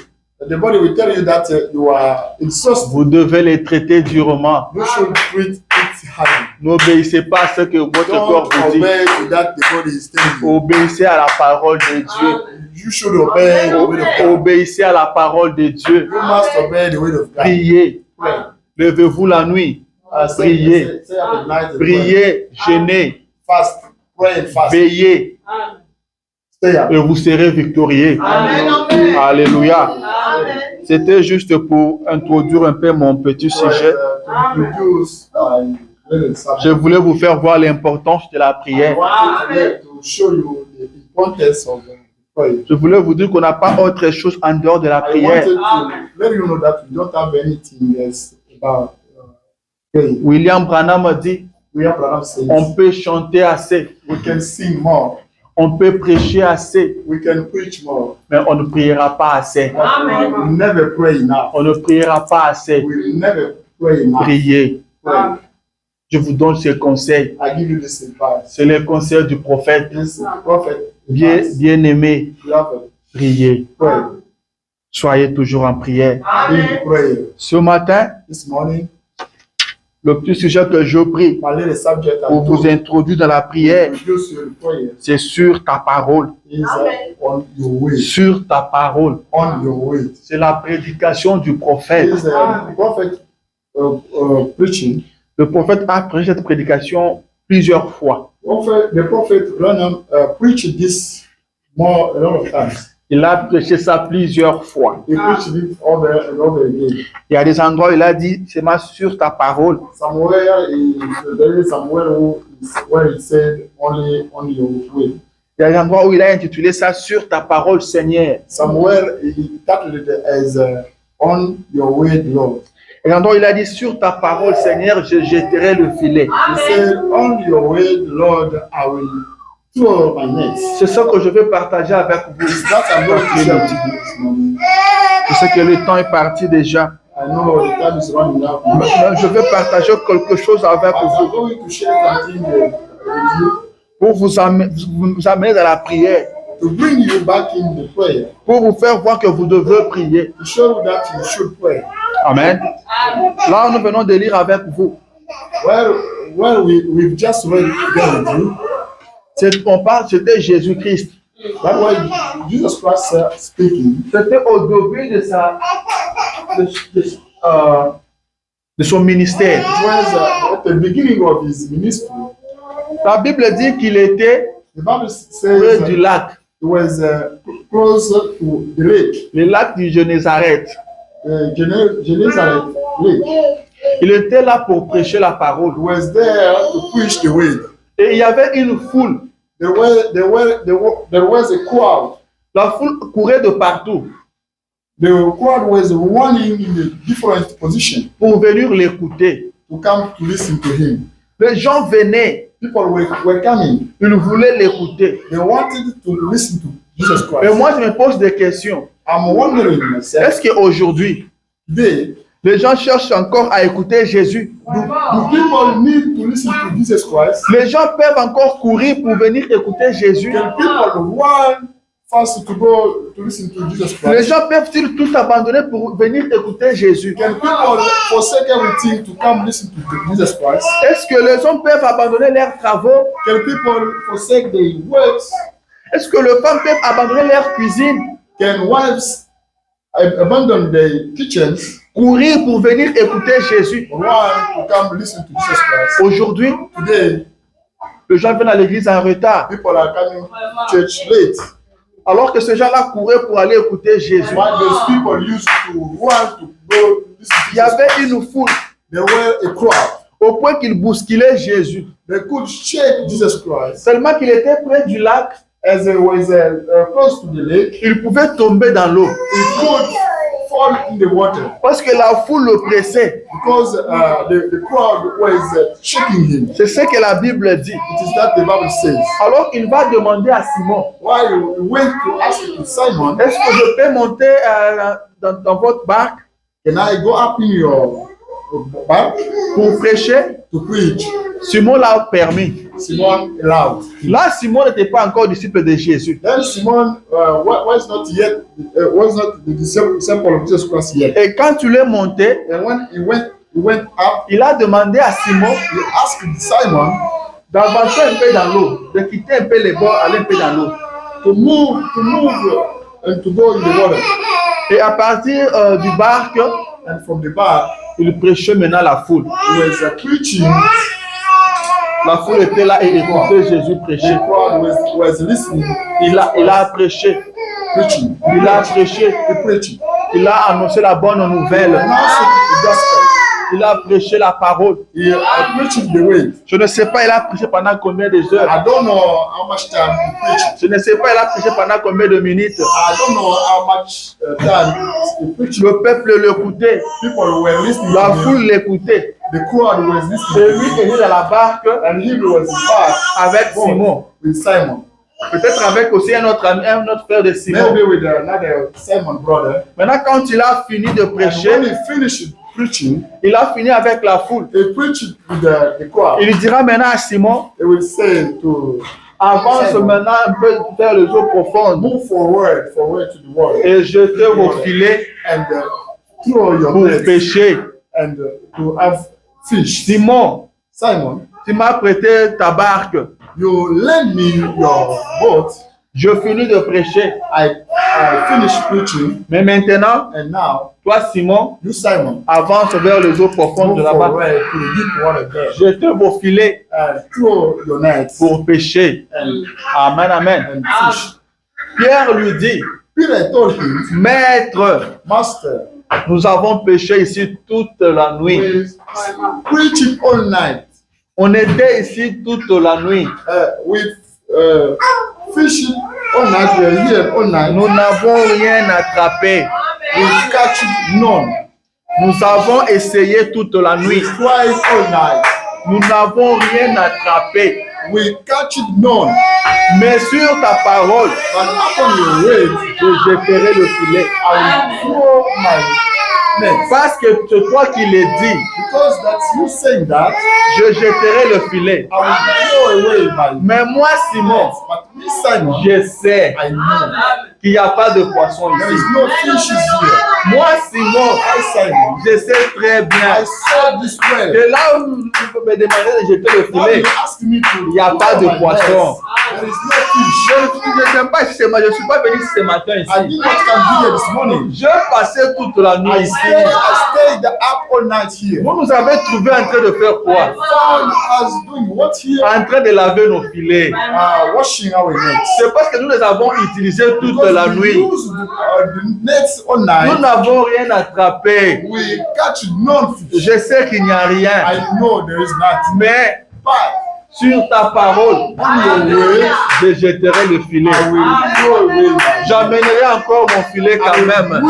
The body will tell you that you are exhausted. Vous devez les traiter durement. You should treat it hardly. N'obéissez pas à ce que votre corps Don't vous dit. obey to that the body is telling you. Obéissez à la parole de Dieu. You should obey the word of God. Obéissez à la parole de Dieu. You must obey the word of God. Priez. Pray. Levez-vous la nuit. Priez. Say at the night and pray. Priez. Jeûnez. Fast. Pray and fast. Veillez. Stay up. Et vous serez victorieux. Amen. Alléluia. C'était juste pour introduire un peu mon petit sujet. To introduce little subject. Je voulais vous faire voir l'importance de la I prière. wanted to show you the importance of prayer. Je voulais vous dire qu'on n'a pas autre chose en dehors de la I prière. wanted to let you know that we don't have anything else about praying. William Branham dit, William Branham says on peut chanter assez, we can sing more, on peut prêcher assez, we can preach more, mais on ne priera pas assez. but we never pray enough. On ne priera pas assez. We never pray enough. Priez. Pray. Je vous donne ces conseils. I give you this advice. C'est les conseils du prophète. This prophet Bien, advice. bien aimé, Beloved, priez. pray. Soyez toujours en prière. Be in prayer. Ce matin, This morning, le petit sujet que je prie my little subject I pour vous told introduire dans la prière, introduce you to prayer c'est sur ta parole. is on your way. Sur ta parole. On your way. C'est la prédication du prophète. Is a prophet preaching. Le prophète a prêché cette prédication plusieurs fois. The prophet Branham preached this a lot of times. Il a prêché ça plusieurs fois. He preached it over and over again. Il y a des endroits où il a dit, c'est ma sur ta parole. There is somewhere where he said only on your way. Il y a des endroits où il a intitulé ça sur ta parole, Seigneur. Somewhere he titled it as on your way, Lord. Il y a des endroits où il a dit, sur ta parole, Seigneur, je jetterai le filet. He said, on your way, Lord, I will throw my net. C'est ça que je vais partager avec vous. That's I'm going to share with you this morning. Je sais que le temps est parti déjà. I know the time is running out. Mais je vais partager quelque chose avec I'm vous going to share something with you pour vous amener dans la prière, to bring you back in the prayer, pour vous faire voir que vous devez prier. to show you that you should pray. Amen. Là, nous venons de lire avec vous. Well, we've just read together with you. C'était Jésus-Christ. That's why Jesus Christ speaking. C'était au début de son ministère. It was at the beginning of his ministry. La Bible dit qu'il était The Bible près says du lac, it was close to the lake, le lac du Génézareth. Gennesaret lake. Il était là pour prêcher la parole. He was there to preach the word. Et il y avait une foule. There was a crowd. La foule courait de partout The crowd was running in a different position pour venir l'écouter. to come to listen to him. Les gens venaient, People were coming. ils voulaient l'écouter. They wanted to listen to Jesus Mais Christ. moi, je me pose des questions. I'm wondering myself, Est-ce qu'aujourd'hui, today, les gens cherchent encore à écouter Jésus? do people need to listen to Jesus Christ? Les gens peuvent encore courir pour venir écouter Jésus? Can people run fast to go to listen to Jesus Les Christ? gens peuvent-ils tout abandonner pour venir écouter Jésus? Can people forsake everything to come listen to Jesus Christ? Est-ce que les hommes peuvent abandonner leurs travaux? Can people forsake their works? Est-ce que les femmes peuvent abandonner leur cuisine? Can wives abandon their kitchens, courir pour venir écouter Jésus? run to come listen to Jesus Christ? Aujourd'hui, Today, les gens viennent à l'église en retard, people are coming to church late. alors que ces gens-là couraient pour aller écouter Jésus. While those people used to run to go listen to Il y Jesus avait Christ, une foule there were a crowd. au point qu'ils bousculaient Jésus. They could shake Jesus Christ. Seulement qu'il était près du lac, As it was close to the lake, il pouvait tomber dans l'eau he could fall in the water parce que la foule le pressait. because the crowd was shaking him. C'est ce que la Bible dit. It is that the Bible says. Alors il va demander à Simon, While he went to ask Simon, est-ce que je peux monter dans votre barque can I go up in your bark pour prêcher? to preach? Simon l'a permis. Simon allowed. Là, Simon n'était pas encore disciple de Jésus. Then Simon was not the disciple of Jesus Christ yet. Et quand il est monté, And when he went up, il a demandé à Simon he asked Simon d'avancer un peu dans l'eau, de quitter un peu les bords, aller un peu dans l'eau. to move and to go in the water. Et à partir du barque, And from the bark, il prêchait maintenant la foule. he was preaching. La foule était là et écoutait Jésus The prêcher. crowd was listening. Il a prêché, Preaching. il a prêché, The preaching. il a annoncé la bonne nouvelle. Announcing the gospel. Il a prêché la parole. He preaching the way. Je ne sais pas, il a prêché pendant combien de heures. I don't know how much time he preached. Je ne sais pas, il a prêché pendant combien de minutes. I don't know how much time he preached. Le peuple l'écoutait, People were listening la to him. foule l'écoutait. The crowd was C'est listening lui to qui him. est dans la barque And he was in back avec Simon. with Simon. Peut-être avec aussi un autre ami, un autre frère de Simon. Maybe with another Simon brother. Maintenant, quand il a fini de And when prêcher, he finished preaching, il a fini avec la foule. he preached with the crowd. Il dira maintenant à Simon, He will say to avance Simon, maintenant un peu vers les eaux profondes move forward to the water et jetez vos filets and throw your pour nets pêcher. and to have fish. Simon, Simon, tu m'as prêté ta barque. you lend me your boat. Je finis de prêcher. I finished preaching, Mais maintenant, and now toi, Simon, you, Simon, avance vers les eaux profondes de move la barque. forward to the deep water there Jetez vos filets and throw your nets pour pêcher. and Amen, amen. fish. Pierre lui dit, Peter told him, Maître, Master, nous avons pêché ici toute la nuit. we're preaching all night. On était ici toute la nuit. With fishing all night. We're here all night. Nous n'avons rien attrapé. We catch none. Nous avons essayé toute la We nuit. tried all night. Nous n'avons rien attrapé. We catch none. Mais sur ta parole, But upon your word, je jetterai le filet. I will throw my net. Parce que c'est toi qui l'as dit, Because that's you saying that, je jetterai le filet. I will throw away my Mais moi, Simon, net. But me, Simon, je sais I know qu'il n'y a pas de poisson there ici. is no fishes here. Moi, Simon, I, Simon, je sais très bien I saw this well. que là où vous me demandez de jeter le Now filet, you ask me to il n'y a pas de throw my poisson. net. There is no fish. Je ne sais pas si c'est moi, je ne suis pas venu ce matin I ici. did not come here this morning. Je passais toute la nuit I ici. stayed up all night here. Vous nous avez trouvé en train de faire quoi? Found us doing what here? En train de laver nos filets. Washing our nets. C'est parce que nous les avons utilisés toute Because la we nuit. use the nets all Nous night. n'avons rien attrapé. We catch none fish. Je sais qu'il n'y a rien. I know there is nothing. Mais But sur ta parole, on your way, je jetterai le filet. I will throw away my J'amènerai encore mon filet quand même.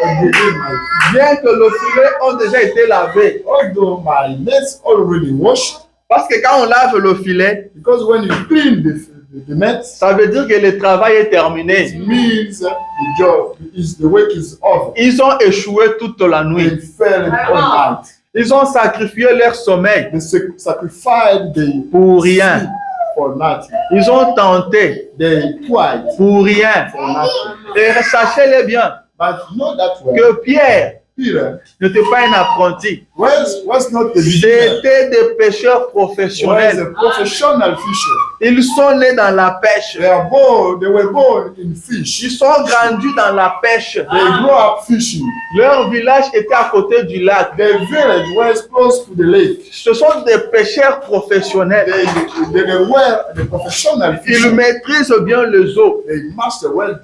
again my Bien que le filet ait déjà été lavé. although my nets already washed. Parce que quand on lave le filet, Because when you clean the nets, ça veut dire que le travail est it terminé. means the job is the work is over. Ils ont échoué toute la They nuit. failed all night. Ils ont sacrifié leur sommeil They sacrificed the pour rien. sleep for nothing. Ils ont tenté They tried pour rien. for nothing. Et sachez-le bien But know that well, que Pierre Peter n'était pas un apprenti. was not the beginner. C'était des pêcheurs Was a professionnels. professional fisher. Ils sont nés dans la pêche. They were born in fish. Ils sont grandis dans la pêche. They grew up fishing. Leur village était à côté du lac. The village was close to the lake. Ce sont des pêcheurs professionnels. They were the professional Ils fishers. maîtrisent bien les eaux. They master well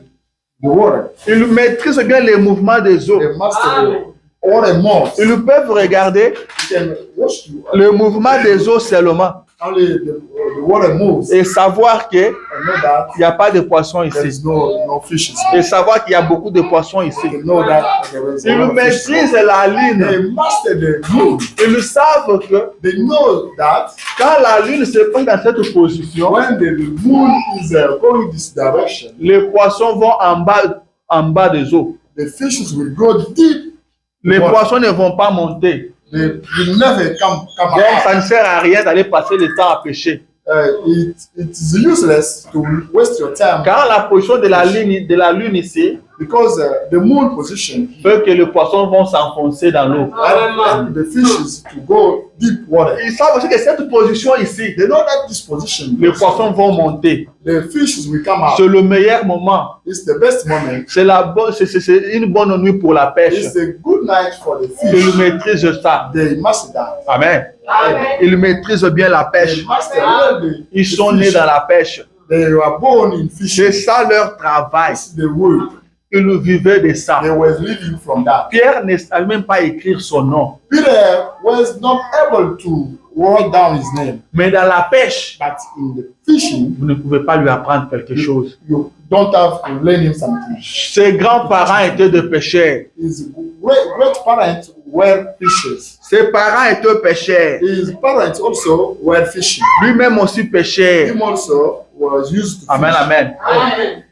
the water. Ils maîtrisent bien les mouvements des eaux. They master the water more. Ils peuvent regarder You can watch le mouvement des eaux seulement only the water moves et savoir qu'il and know that n'y a pas de poissons there ici. is no fishes. Et savoir qu'il y a beaucoup de poissons ici. They know that there is Ils no fish. maîtrisent la lune. They master the moon. Ils savent que They know that quand la lune se passe dans cette position, when the moon is going this direction, les poissons vont en bas des eaux. the fishes will go deep. Les Voilà. poissons ne vont pas monter. They will never come Donc, out. ça ne sert à rien d'aller passer le temps à pêcher. It is useless to waste your time Car la position de la lune ici because the moon position fait que les poissons vont s'enfoncer dans l'eau. allows the fishes to go deep water. Ils savent aussi que cette position ici, They know that this position, les poissons vont monter. the fishes will come out. C'est le meilleur moment. It's the best moment. C'est une bonne nuit pour la pêche. It's a good night for the Ils fish. maîtrisent ça. They master that. Amen. Ils maîtrisent bien la pêche. They master well the Ils sont the nés fish. dans la pêche. They were born in C'est fishing. ça leur travail. That's the word. Ils vivaient de ça. They were living from that. Pierre ne savait même pas écrire son nom. Peter was not able to write down his name, Mais dans la pêche, but in the fishing, vous ne pouvez pas lui apprendre quelque chose. you don't have to learn him something. Ses grands-parents étaient des pêcheurs. His great parents were fishers. Ses parents étaient pêcheurs. His parents also were fishing. Lui-même aussi pêcheur. Him also was used to Amen, fish. amen.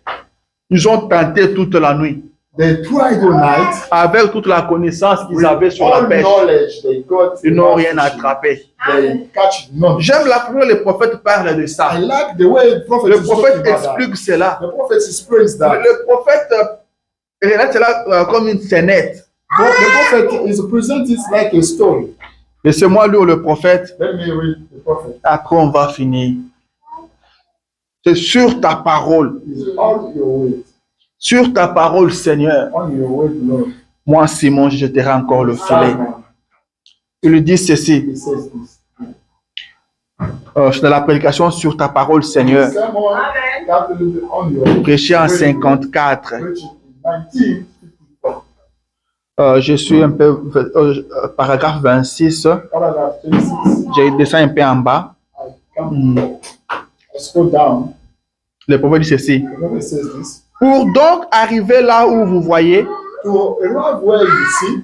Ils ont tenté toute la nuit. They tried all night. Avec toute la connaissance qu'ils With avaient sur la all pêche, knowledge they got, ils n'ont about rien fishing. attrapé. They catch none. J'aime la façon dont les prophètes parlent de ça. I like the way the prophet Le is talking prophète about that. explique cela. The prophet explains that. Le prophète relate cela comme une scénette. The prophet is presented like a story. Laissez-moi lire le prophète. Let me read the prophet. Après, on va finir. C'est sur ta parole. It's on your way. Sur ta parole, Seigneur. On your way, Lord. Moi, Simon, je jeterai encore le filet. Simon, Il lui dit ceci. he says this. Dans la prédication sur ta parole, Seigneur. Simon, calculated on your way. Prêché en 54. Which in 1954, Je suis un peu. Paragraphe 26. paragraph 26. J'ai descendu un peu en bas. I scroll down. Le prophète dit ceci. The prophet says this. Pour donc arriver là où vous voyez, To arrive where you see,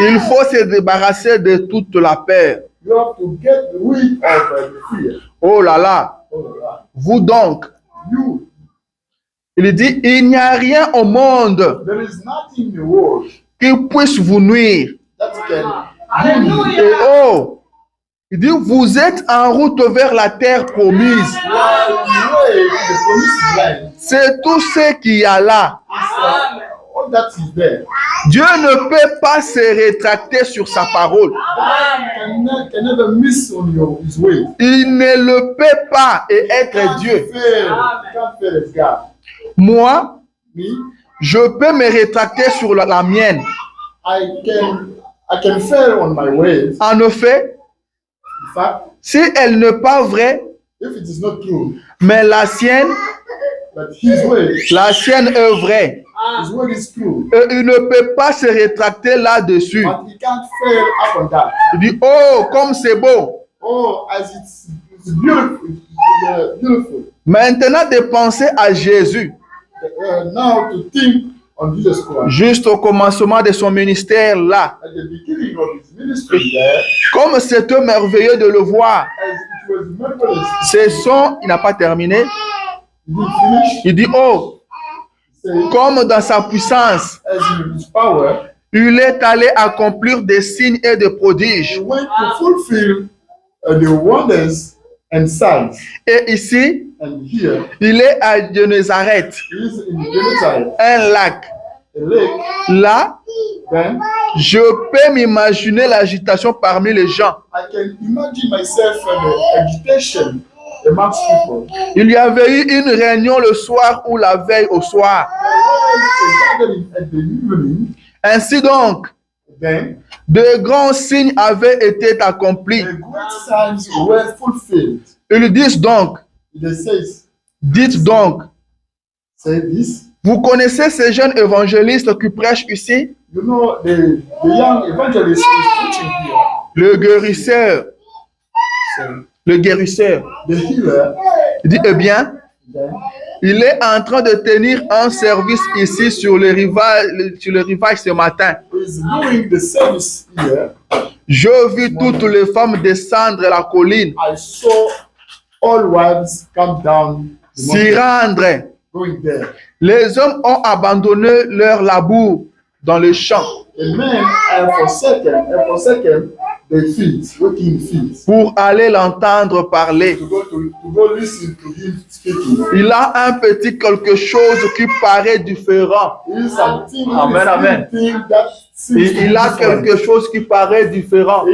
il faut se débarrasser de toute la peur. you have to get rid of the fear. Oh là là. Oh, right. Vous donc. You, Il dit, il n'y a rien au monde there is nothing in the world qui puisse vous nuire. that can Et oh, il dit, vous êtes en route vers la terre promise. the promised land. C'est tout ce qu'il y a là. All that is there. Dieu ne peut pas se rétracter sur sa parole. Can never miss on his way. Il ne le peut pas et être Dieu. Can't fail as God. Moi, Me, je peux me rétracter sur la mienne. I can fail on my ways. En effet, In fact, si elle n'est pas vraie, if it is not true, mais la sienne that his way est vraie. his way is true, Et il ne peut pas se rétracter là-dessus. but he can't fail up on that. Il dit, oh, comme c'est beau. Oh, as it's beautiful, it's beautiful. Maintenant de penser à Jésus, Now to think on Jesus Christ. juste au commencement de son ministère là. At the beginning of his ministry there, Comme c'était merveilleux de le voir. as it was marvelous, C'est son, il n'a pas terminé. he didn't finish. Il dit, oh, Say, comme dans sa puissance, as in his power, il est allé accomplir des signes et des prodiges. he went to fulfill the wonders and signs. Et ici, And here, il est à Génézareth, he is in Gennesaret, un lac. a lake. Là, Then Je peux m'imaginer l'agitation parmi les gens. I can imagine myself the agitation amongst people. Il y avait eu une réunion le soir ou la veille au soir. There was a gathering at the evening. Ainsi donc, Then de grands signes avaient été accomplis. the great signs were fulfilled. Ils disent donc, They says, dites donc, say this. vous connaissez ces jeunes évangélistes qui prêchent ici? You know, the young evangelist is preaching here. Le guérisseur, So, le guérisseur. the healer, Il dit, eh bien, then, il est en train de tenir un service ici sur le rivage ce matin. is doing the service here. Je vis toutes les femmes descendre la colline, I saw all wives come down the s'y mountain, rendre. going there. Les hommes ont abandonné leur labour dans le champ The men have forsaken the fields, working fields, pour aller l'entendre parler. to go listen to him speaking. Il a un petit quelque chose qui paraît différent. It is something, Amen, amen. that seems to be Il a different. quelque chose qui paraît différent.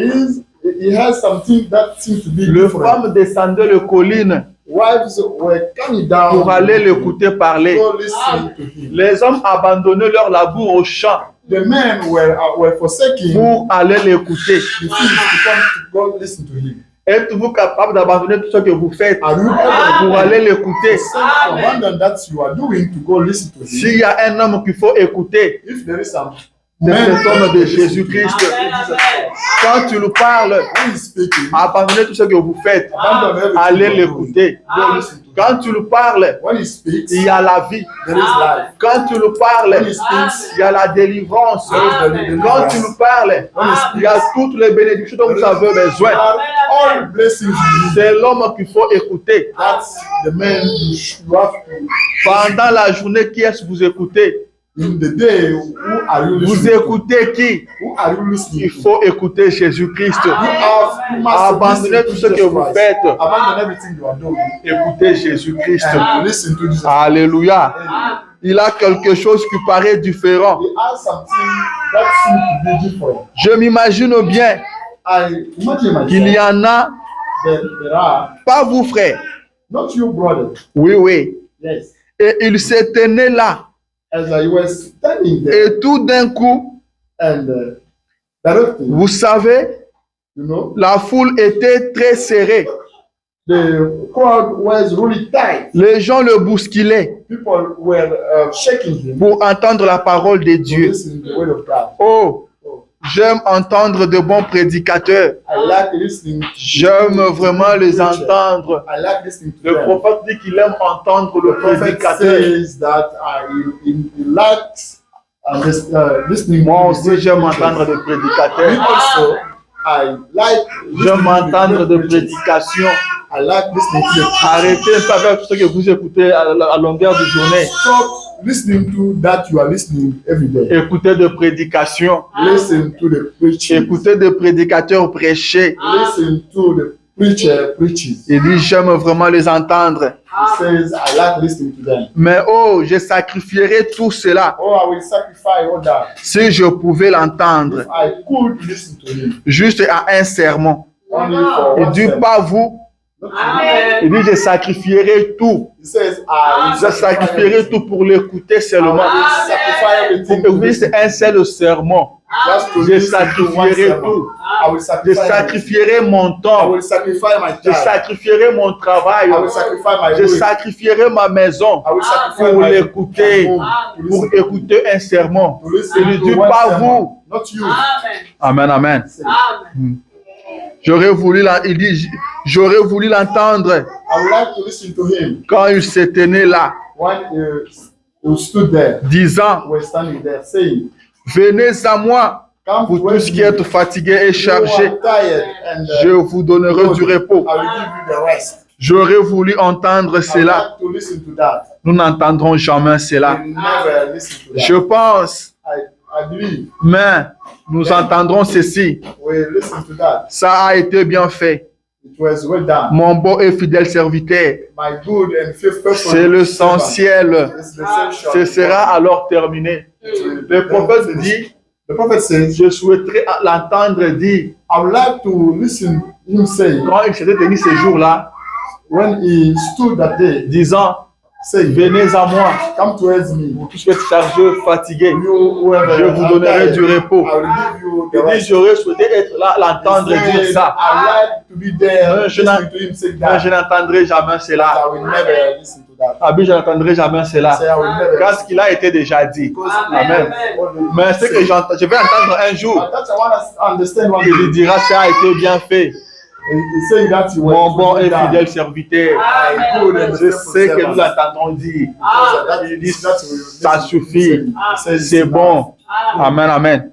He has something that seems to be Les different. femmes descendaient les collines Wives were coming down pour aller l'écouter parler. to go listen to him. Les hommes abandonnaient leur labour au champ The men were forsaking pour aller l'écouter. the fields to go listen to him. Êtes-vous capable d'abandonner tout ce que vous faites Are you pour able aller l'écouter? to abandon that you are doing to go listen to him? S'il y a un homme qu'il faut écouter, If there is some c'est man cet homme de Jésus-Christ. Quand tu nous parles, who is speaking, abandonnez tout ce que vous faites. abandon everything Allez you are doing. l'écouter. Go listen to him. Quand tu nous parles, When he speaks, il y a la vie. there is life. Quand tu nous parles, When he speaks, il y a la délivrance. there is the deliverance. Quand tu nous parles, il y a toutes les bénédictions dont vous avez besoin. There are all blessings you need. C'est l'homme qu'il faut écouter. That's the man you have to. Pendant la journée, qui est-ce que vous écoutez? In the day, who are you Vous listening to? écoutez qui? Who are you listening Il to? faut écouter Jésus-Christ. You must Abandonnez listen tout to ce que Jesus vous Christ. faites. Abandon everything you are doing Écoutez Jésus-Christ. and listen to Jesus. Alléluia. Il a quelque chose qui paraît différent. He has something that seems to be different. Je m'imagine bien I imagine qu'il y myself en a, that there are, pas vous frère. not you brother, Oui, oui. yes, Et il se tenait là. as I was standing there Et tout d'un coup, and directly, vous savez, you know, la foule était très serrée. the crowd was really tight. Les gens le bousculaient People were shaking him pour entendre la parole de to Dieu. listen to the word of God. Oh, Oh, j'aime entendre de bons prédicateurs. I like listening. to J'aime vraiment les preachers. entendre. I like listening to Le them. prophète dit qu'il aime entendre le The prophet prédicateur. says that he likes listening. Moi to aussi, the j'aime preachers. entendre des Me prédicateurs. also, I like J'aime listening to entendre the des preachers. prédications. I like listening to the preachers. Arrêtez un peu avec tout ce que vous écoutez à longueur de journée. Stop listening to that you are listening every day. Écoutez des prédications. Listen to the preachers. Écoutez des prédicateurs prêcher. Listen to the preacher preaches. Il dit, j'aime vraiment les entendre. He says, I like listening to them. Mais oh, je sacrifierais tout cela Oh, I will sacrifice all that si je pouvais l'entendre. if I could listen to him. Juste à un sermon. Only for Il one dit, sermon. pas vous. Not to me. Il dit, je sacrifierais tout. He says, I Je sacrifierais tout pour l'écouter seulement. sacrifice everything. Pour écouter c'est un seul sermon. Just to Je listen to one sacrifierai sermon. tout. I will Je sacrifice everything. sacrifierai mon I temps. will sacrifice my Je time. sacrifierai mon travail. I will sacrifice my Je work. sacrifierai ma maison I will sacrifice pour my l'écouter, home to pour listen écouter un sermon. to listen Il to dit one pas sermon. vous. Not you. Amen, amen. Say, J'aurais voulu, il dit, j'aurais voulu l'entendre I would like to listen to him quand il se tenait là, when he stood there, disant, was standing there, saying, venez à moi, come vous tous towards qui me, êtes fatigués et you chargés, are tired, and je vous donnerai du repos. I will give you the rest. J'aurais voulu entendre I would cela. like to listen to that. Nous n'entendrons jamais cela. We never listen to that. Je pense, I believe mais nous entendrons ceci. we listen to that. Ça a été bien fait. It was well done. Mon bon et fidèle serviteur, My good and faithful c'est servant. l'essentiel. It's the essential. Ce sera alors terminé. It will Le be prophète finished. dit, The prophet says, je souhaiterais l'entendre dire, I would like to listen him say, quand il s'était tenu ces jours-là, when he stood that day, disant, say, venez à moi, come towards me. vous tous qui êtes chargés, fatigués, You whoever je vous donnerai du repos. I will give you the Il dit, rest. j'aurais souhaité être là, l'entendre He said, dire ça. I like to be there, Je listening to him say Mais that. je n'entendrai jamais cela. I will never listen to that. Ah, mais je n'entendrai jamais cela. Say, I will never. Car ce qu'il a été déjà dit. Because Amen. Mais ce que j'entends, je vais entendre un jour, But that's I want to understand one il lui thing. dira, ça a été bien fait. He said that he Mon was bon et done. fidèle serviteur. Good and Je faithful sais que servant. nous l'entendons dire. Because that Il dit, is- that will ça listen. suffit. He says, C'est bon. Amen, amen.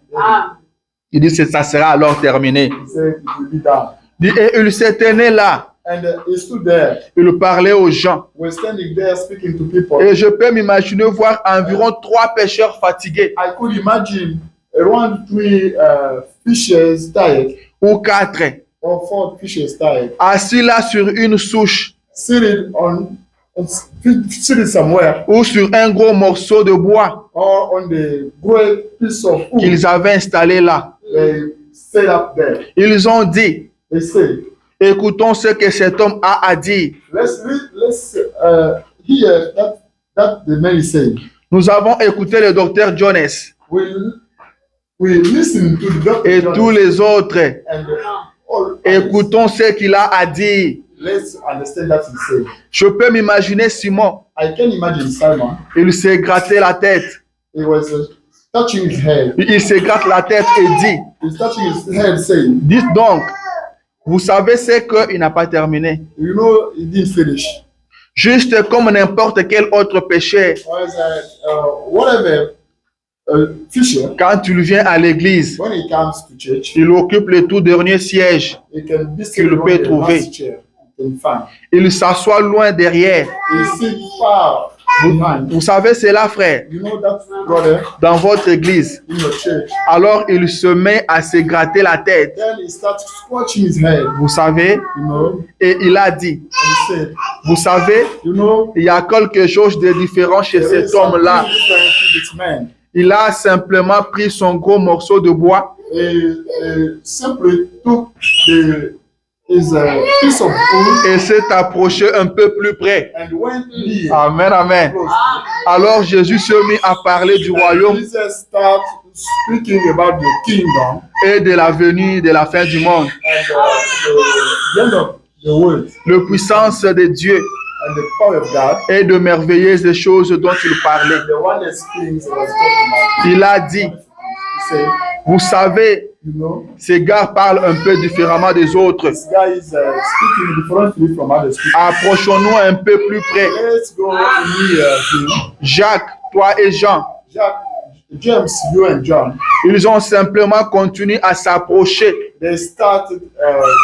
Il dit, ça sera alors terminé. He said it will be done. Il dit, et il s'est tenu là. And he stood there. Il parlait aux gens. We're standing there speaking to people. Et je peux m'imaginer voir environ 3 pêcheurs fatigués. I could imagine around 3 fishers tired, Ou 4. or 4 fishers tired, Assis là sur une souche. sitting sitting somewhere, Ou sur un gros morceau de bois or on the great piece of wood qu'ils avaient installé là. they set up there. Ils ont dit, They say, écoutons ce que cet homme a à dire. let's hear that the man is saying. Nous avons écouté le docteur Jones We listen to the doctor et Jonas tous les autres. and all others. Écoutons ce qu'il a à dire. Let's understand that he said. Je peux m'imaginer Simon. I can imagine Simon. Il s'est gratté la tête. He was touching his head. Il se gratte la tête et dit, He's touching his head, saying, dites donc, vous savez ce qu'il n'a pas terminé. "You know, he didn't finish." Juste comme n'importe quel autre pécheur, Was whatever fisher, quand il vient à l'église, when he comes to church, il occupe le tout dernier siège. he can be Qu'il sitting on peut the trouver. last chair. He can find. Il s'assoit loin derrière. He sits far behind. Vous savez cela, frère, You know that brother dans votre église. in your church. Alors il se met à se gratter la tête. Then he starts scratching his head. Vous savez, You know, et il a dit, and he said, vous savez, "You know, il y a quelque chose de différent chez there is cet homme-là. something different to this man." Il a simplement pris son gros morceau de bois He simply took his piece of wood et s'est approché un peu plus près. and went near. Amen, amen. Close. Alors Jésus se mit à parler du royaume Jesus started speaking about the kingdom et de la venue de la fin du monde. and the end of the world La puissance de Dieu and the power of God. et de merveilleuses choses dont il parlait. The wondrous things he was talking about. Il a dit, He said, vous savez, you know, ces gars parlent un peu différemment des autres. this guy is speaking differently from others. Approchons-nous un peu plus près. Let's go near him. Jacques, toi et Jean, James, you and John, ils ont simplement continué à s'approcher. they started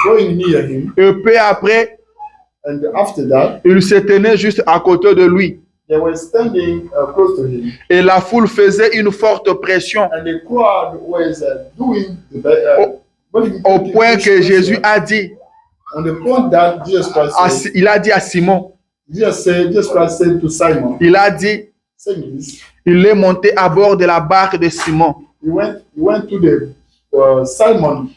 going near him, Et peu après, and after that, ils se tenaient juste à côté de lui. they were standing close to him, Et la foule faisait une forte pression and the crowd was doing au point que Jésus a dit, on the point that Jesus Christ said, il a dit à Simon, Jesus Christ said to Simon, il a dit, saying this, il est monté à bord de la barque de Simon. he went to the Simon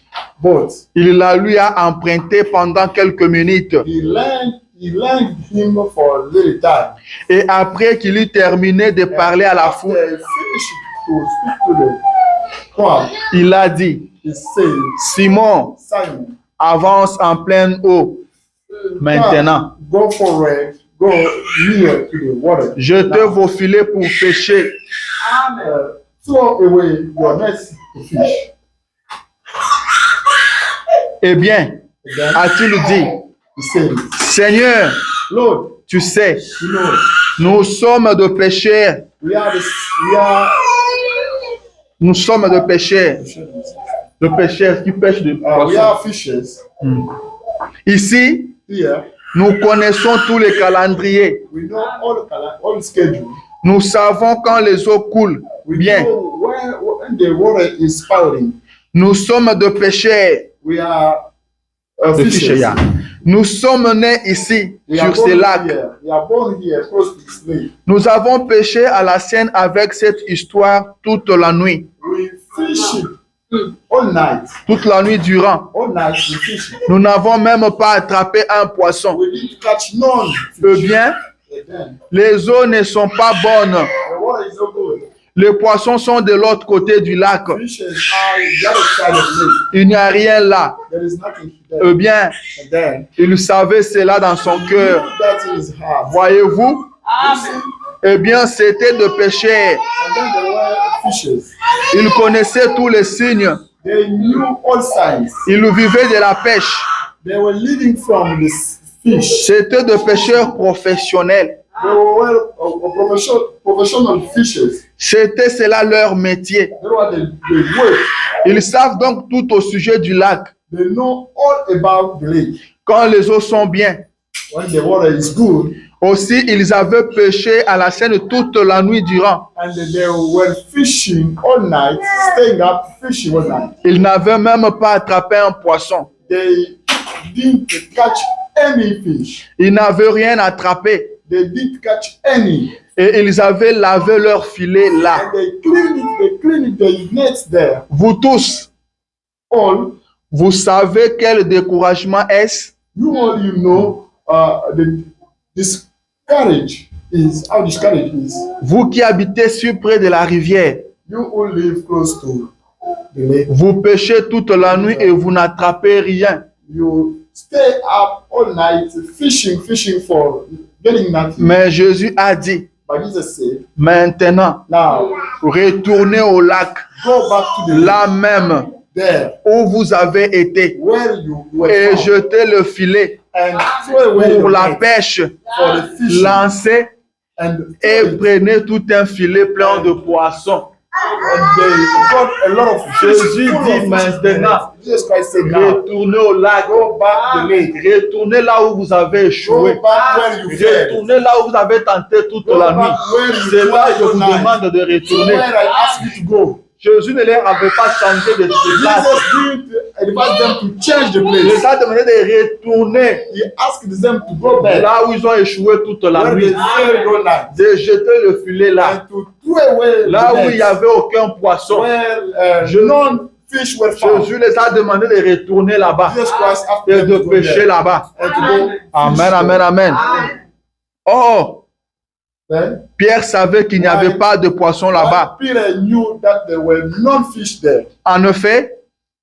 boat. Il la lui a emprunté pendant quelques minutes. He learned him for a little time. Et après qu'il eut terminé de parler à la foule, After he finished to speak to the crowd, il a dit, he said, Simon, Simon, avance en pleine eau. Maintenant, go forward, go near to the water. jetez vos filets pour pêcher. Throw away your nets to fish. Eh bien, Then a-t-il dit, he said, Seigneur, Lord, tu sais, you know, nous sommes de pécheurs. Nous sommes de pécheurs. De pécheurs qui pêchent de we poissons. are fishers Ici, here. nous connaissons tous les calendriers. We know all the schedule. Nous savons quand les eaux coulent. We Bien. know when the water is spouting. Nous sommes de pécheurs. We are De fishers. pécheurs. Nous sommes nés ici, We are sur ces born lacs. here. We are born here, close to this lake. Nous avons pêché à la Seine avec cette histoire toute la nuit. We fishing all night. Toute la nuit durant. All night we fishing. Nous n'avons même pas attrapé un poisson. We didn't catch none. Eh bien, Again, les eaux ne sont pas bonnes. the water is no good. Les poissons sont de l'autre côté du lac. Fishes are the other side of the lake. Il n'y a rien là. There is nothing Eh there. bien, And then il savait cela dans son cœur. that in his heart. Voyez-vous? Eh bien, c'était de péché. And then there were fishes. Il connaissait tous les signes. They knew all signs. Il vivait de la pêche. They were living from this fish. C'était de pêcheurs professionnels. They were professional fishers. C'était cela leur métier. They were the work. Ils savent donc tout au sujet du lac. They know all about the lake. Quand les eaux sont bien. When the water is good, Aussi, ils avaient pêché à la Seine toute la nuit durant. and they were fishing all night, staying up fishing all night. Ils n'avaient même pas attrapé un poisson. They didn't catch any fish. Ils n'avaient rien attrapé. They didn't catch any. Et ils avaient lavé leur filet là. And they cleaned the nets there. Vous tous, All, vous savez quel découragement est-ce? you know, discourage is, how discourage is. Vous qui habitez sur près de la rivière, You who live close to the lake, vous pêchez toute la nuit et vous n'attrapez rien. you stay up all night fishing for getting nothing. Mais Jésus a dit, But Jesus said, maintenant, now retournez au lac, go back to the là lake même there où vous avez été, where you were et found, jetez le filet and throw away pour the la net pêche. for the fishing Lancez and et throw it. prenez tout un filet plein de poissons. And they got a lot of fish. Jésus full of dit fish in maintenant, it. Jesus Christ said, now retournez au lac, go back to the lake. retournez là où vous avez Go échoué. back where you failed. Retournez là où vous avez tenté toute Go la back nuit. where you C'est là que je failed vous tonight. demande de retourner. Where I asked you to go. Jésus ne leur avait pas changé de place. Jesus didn't advise them to change the Il les place. a demandé de retourner He asked them to go back là où ils ont échoué toute la where nuit. they failed all night De jeter le filet là. and to throw away Là the où il net n'y avait aucun poisson. where Je- none fish were found. Jésus les a demandé de retourner là-bas Jesus Christ asked et them de to go pêcher there là-bas. and to go Amen, fish amen, there. amen. Oh, Then Pierre savait qu'il n'y avait pas de poisson là-bas. Peter knew that there were none fish there. En effet,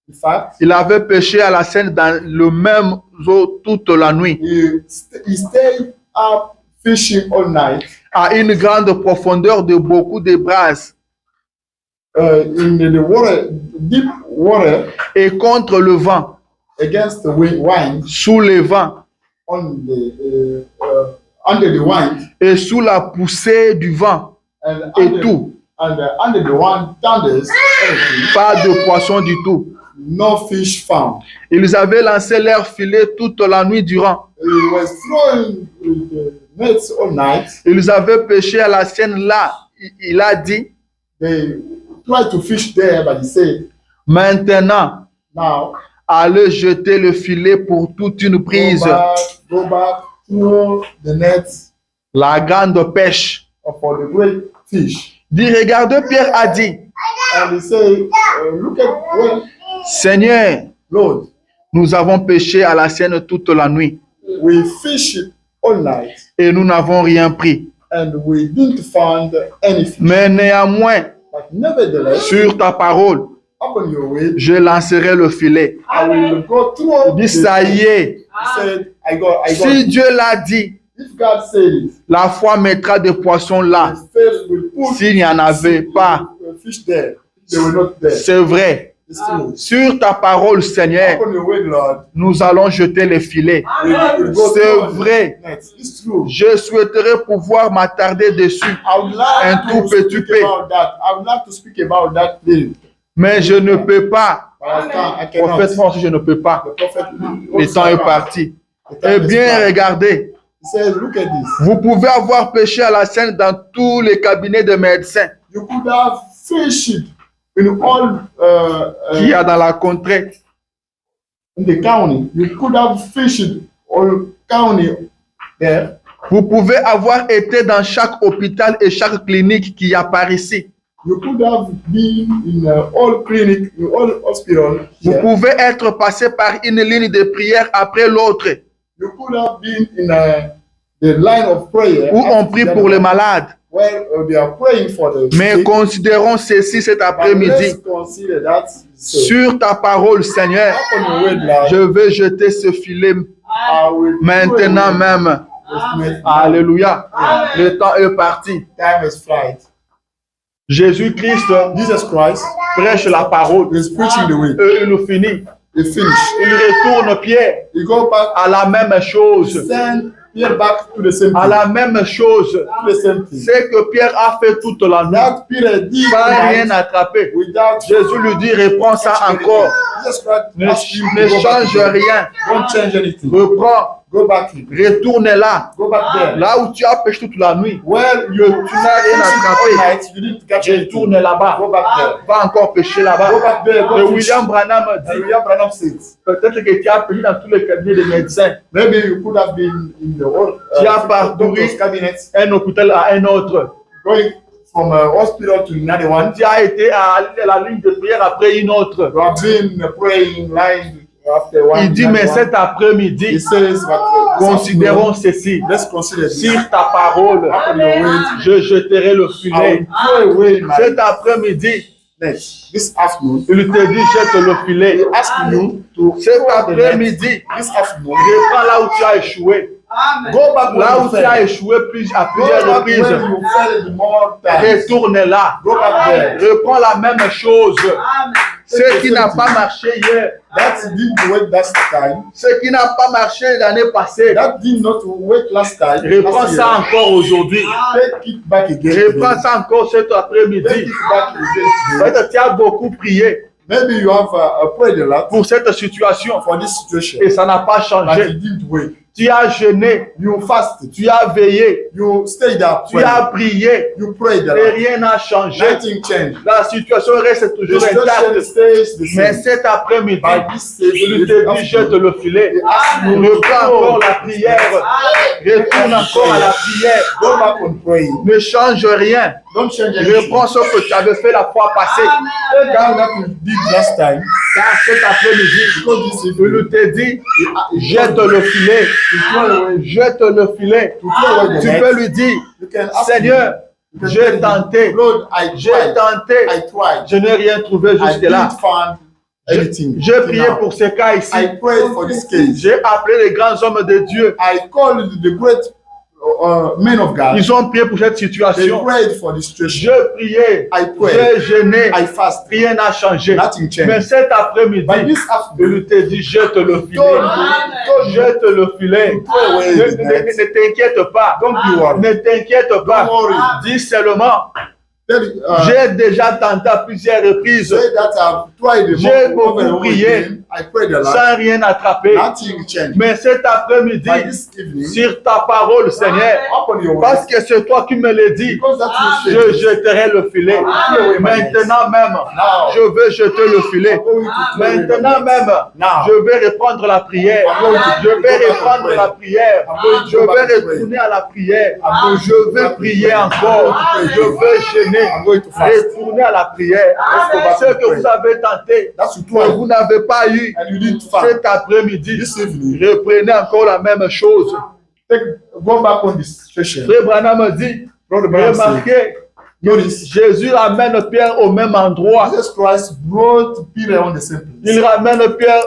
In fact, il avait pêché à la Seine dans le même eau toute la nuit, he stayed up fishing all night à une grande profondeur de beaucoup de brasses, in the water, deep water, et contre le vent, against the wind, sous les vents, on the under the wind, et sous la poussée du vent, and et under, tout. under the wind thunders, everything, Pas de poisson du tout. no fish found. Ils avaient lancé leur filet toute la nuit durant. He was throwing the nets all night. Ils avaient pêché à la Seine là. Il a dit, They tried to fish there, but he said, maintenant, now allez jeter le filet pour toute une prise. go back, throw the nets La grande pêche. for the great fish. Dit, regardez, Pierre a dit, And he said, look at what, Seigneur, Lord, nous avons pêché à la Seine toute la nuit we fished all night et nous n'avons rien pris. and we didn't find any fish. Mais néanmoins, But nevertheless, sur ta parole, upon your way, je lancerai le filet. I will go through. Dit, ça y est, He said, I got. si Dieu l'a dit, If God said it, la foi mettra des poissons là. the faith will put S'il n'y en avait pas, fish there. They were not there. c'est vrai. It's true. Sur ta parole, Seigneur, Upon your way, Lord, nous allons jeter les filets. we will go C'est through vrai. the nets. It's true. Je souhaiterais pouvoir m'attarder dessus, I would Un like tout to petit speak peu. about that. I would like to speak about that thing. mais je ne peux pas. But I cannot. Prophète François, je ne peux pas. The prophet Le temps est parti. The time Eh is bien, gone. regardez, He says, look at this. vous pouvez avoir pêché à la Seine dans tous les cabinets de médecins You could have fished in all qu'il y a dans la contrée. in the county. You could have fished all county there. Vous pouvez avoir été dans chaque hôpital et chaque clinique qu'il y a par ici. You could have been in an old clinic, in old hospital. Vous Here. pouvez être passé par une ligne de prière après l'autre, You could have been in the line of prayer où on prie pour les malades. where they are praying for the Mais sick. considérons ceci cet But let's après-midi. consider that. So, Sur ta parole, Seigneur, on your word, Lord, je vais jeter ce filet I will maintenant pray même. with me. Alléluia. Le temps est parti. Time is flight. Jésus-Christ Jesus Christ prêche la parole is preaching the way. et il le finit. He finished. Il retourne Pierre He go back, à la même chose. send Peter back to the same À thing. la même chose. To the same thing. C'est que Pierre a fait toute la nuit That Peter did sans rien tonight attraper. without Jésus lui dit, reprends ça encore. Jesus Christ Ne, asked him ne to go back change again. rien. Don't change anything. Reprends. Go back in. Retourne là. Go back there. Là où tu as péché toute la nuit. Where Tu n'as rien all attrapé. night, you didn't catch Retourne anything. là-bas. Go back there. Va encore pécher là-bas. Go back there. Et Go fish. William Branham And dit, William Branham says, peut-être que tu as péché dans tous les cabinets de médecins. maybe you could have been in the whole Tu as parcouru doctor's cabinet, un hôpital à un autre. going from a hospital to another one. Tu as été à la ligne de prière après une autre. You have been praying line after one. Il dit, mais another one. cet après-midi, He says, but considérons ceci. let's consider this. Sur ta parole, Upon your word, je jeterai le I filet. will throw away my Cet après-midi, net. This afternoon, il te dit, jette le filet. he asked you to Cet throw the net. après-midi, This afternoon, reprends là où tu as échoué. go back Là where où you tu as fell. échoué à Go plusieurs back reprises. where you fell more times. Retourne là. Go back there. Reprends la même chose. Ce qui n'a pas marché hier, That didn't work last time. ce qui n'a pas marché l'année passée, That did not work last time. reprends last ça year. encore aujourd'hui. Take it back again. Reprends ça encore cet Take après-midi. it back again today. Peut-être tu as beaucoup prié Maybe you have prayed a lot pour cette situation for this situation, et ça n'a pas but changé. it didn't work. Tu as jeûné, You fasted. tu as veillé, You stayed up. tu as prié You prayed a et lot. rien n'a changé. Nothing changed. La situation reste The toujours situation intacte. stays the Mais same. cet après-midi, By this il te dit jette le filet. Reprends encore la prière. Retourne encore à la prière. Go back and pray. Ne change rien. Don't change anything. Reprends ce que tu avais fait la fois passée. Take down that you did last time. Car cet après-midi, Because this il evening, te dit jette le filet. to throw away, Jette le filet. to throw away the Tu net. peux lui dire, You can ask Seigneur, him. You can j'ai tell him, tenté. Lord, I J'ai tried. tenté. I tried. Je n'ai rien trouvé I jusque-là. didn't find anything. J'ai prié till now. pour ce cas ici. I prayed for this case. J'ai appelé les grands hommes de Dieu. I called the great men of God. Ils ont prié pour cette They situation. prayed for this situation. J'ai prié. I prayed. J'ai jeûné. I fasted. Rien n'a changé. Nothing Mais changed. cet après-midi, But this afternoon, il te dit jette le filet. told you, Jette le filet. throw away the net. Ne t'inquiète pas. Don't be worried. Ne t'inquiète pas. Don't worry. Dis seulement, Tell, j'ai déjà tenté à plusieurs reprises say that I've tried the J'ai more beaucoup over and over prié. again. I prayed a lot. sans rien attraper. Nothing changed. Mais cet après-midi, But this evening, sur ta parole, Seigneur, upon your parce word, que c'est toi qui me l'as dit, because that you je said, jeterai le filet. Maintenant même, je vais jeter le filet. Maintenant même, je vais reprendre la prière. Je vais reprendre la prière. Je vais retourner à la prière. Je vais prier encore. Je vais gêner. Retourner à la prière. Ce que vous avez tenté, that's que what vous n'avez pas eu and you didn't find. cet après-midi, This evening, reprenez encore la même chose. go back on this situation. Frère Branham dit, Brother Branham said, remarquez, notice, Jésus ramène Pierre au même endroit. Jesus Christ brought Peter on the same place. Il ramène Pierre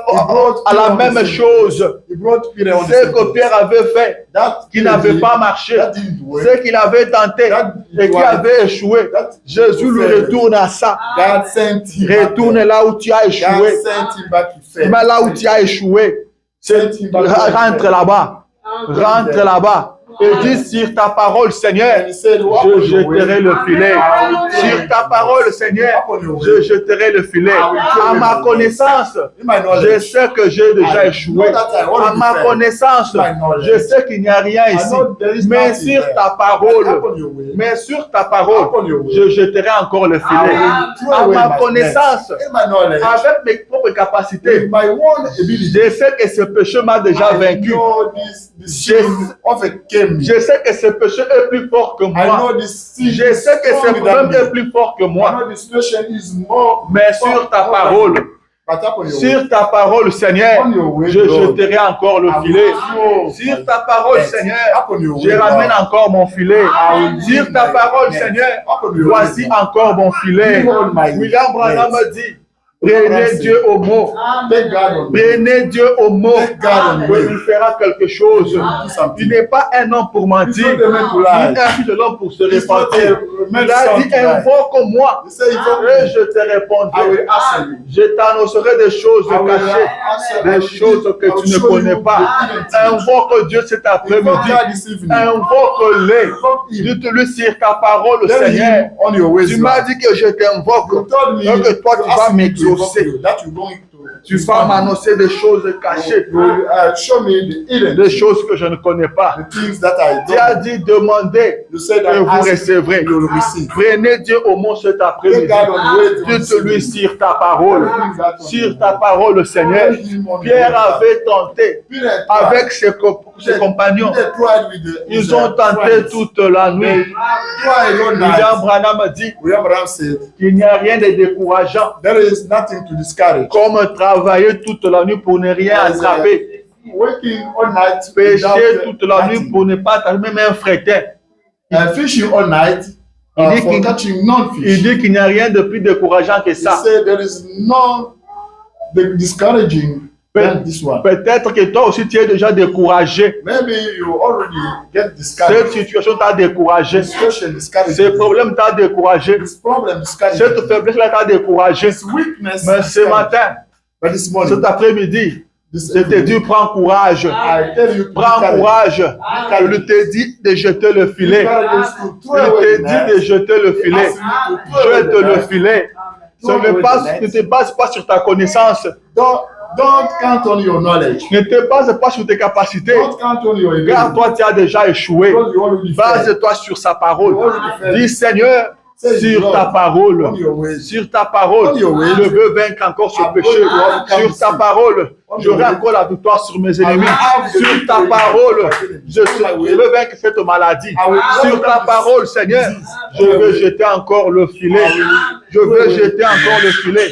à la même chose. He brought Peter on the Ce same que place. Pierre avait fait, That qui Peter n'avait did, pas marché, that didn't work. ce qu'il avait tenté et qui avait échoué. That Jésus lui retourne à ça. God sent him back Retourne there. là où tu as God échoué. sent him back to fail. Mais là où tu as échoué, Sent him back to rentre fail. là-bas. Rentre là-bas. Et dis sur ta parole, Seigneur, And he said, je jeterai le filet. Sur ta parole, Seigneur, je jeterai le filet. À ma connaissance, in my je knowledge, sais que j'ai déjà échoué. À ma connaissance, je sais qu'il n'y a rien I ici. know there is Mais nothing sur there. ta But parole, upon your way, mais sur ta parole, upon your way, je jeterai encore le filet. throw À away ma my connaissance, net. In my knowledge, avec mes propres capacités, with my one ability, je sais que ce péché m'a déjà I vaincu. know this sin overcame overcame me. Je sais que ce péché est plus fort que I moi. know this sin Je is sais que ce stronger problème than est me. plus fort que I moi. know the situation is more. Mais sur ta parole, But upon your way, sur ta parole, Seigneur, on your way, je Lord, jeterai encore le I will filet. throw Sur my ta parole, net. Seigneur, Upon your je way, ramène Lord, encore mon filet. I will Sur leave ta my parole, net. Seigneur, Upon your voici way, Lord, encore mon filet. Behold my William Branham net. me dit, prenez Dieu au mot. Thank God on me. Prenez Dieu au mot. Thank God on Oui, me. il fera quelque chose. Il n'est pas un homme pour mentir. He's not a man to Il lie. est un fils de l'homme pour se He's not repentir. a man Il a dit, to lie. invoque-moi He said, invoque et me. je te I will répondrai. answer you. Je t'annoncerai des choses I will cachées, answer des choses que tu ne connais pas. Invoque Dieu cet Invoque après-midi. God this evening. Invoque-les. Invoque him. Dites-lui sur ta parole, Tell Seigneur. him on your ways. Tu m'as dit que je t'invoque. You told me Donc toi, to tu ask vas me to invoke m'exaucer. you, that you're going to. Tu vas m'annoncer des choses cachées, You will, show me the hidden des choses que je ne connais pas. the things that I Tu as don't. dit demander You said et that vous ask, recevrez. you will receive. Prenez Dieu au mot cet Thank après-midi. God on the way to Dites-lui receive. sur ta parole. Sur ta parole, Seigneur. Tell him on the Pierre way. avait tenté Peter avec ses compagnons. Peter tried with the, Ils ont tenté toute la nuit. tried all William night. Branham a dit William Branham said, qu'il n'y a rien de décourageant there is nothing to discourage. comme travailler toute la nuit pour ne rien attraper. Working all night, Pêcher without, toute la nuit nothing. pour ne pas attraper même un frétin. Fishing all night Il dit for qu'il- catching Il non-fish. dit qu'il n'y a rien de plus décourageant que He ça. said there is no discouraging than this one. Peut-être que toi aussi tu es déjà découragé. Maybe you already get Cette discouraged. situation t'a découragé. This situation discouraged. Ce problème t'a découragé. This problem discouraged. Cette faiblesse-là t'a découragé. This weakness Mais ce discouraged. matin, But this morning, cet après-midi, this je te evening, dis prends courage. I tell you to Prends be courage. Je te dis de jeter le filet. Je te dis de jeter le filet. Jette le filet. Ce n'est pas, ne te base pas sur ta connaissance. Don't count on your knowledge. Ne te base pas sur tes capacités. Don't count on your Car ability. toi, tu as déjà échoué. Because you already failed. Base-toi sur sa parole. You already failed. Dis Seigneur, sur ta parole. On your ways. Sur ta parole, On your ways. je veux vaincre encore ce I'm péché. going to overcome Sur ta sin. parole, On j'aurai your ways. encore la victoire sur mes I ennemis. will have the Sur ta victory parole, over my enemies. je veux vaincre cette maladie. I will Sur ta overcome parole, this Seigneur, disease. je veux jeter encore le filet. Je veux jeter encore le filet.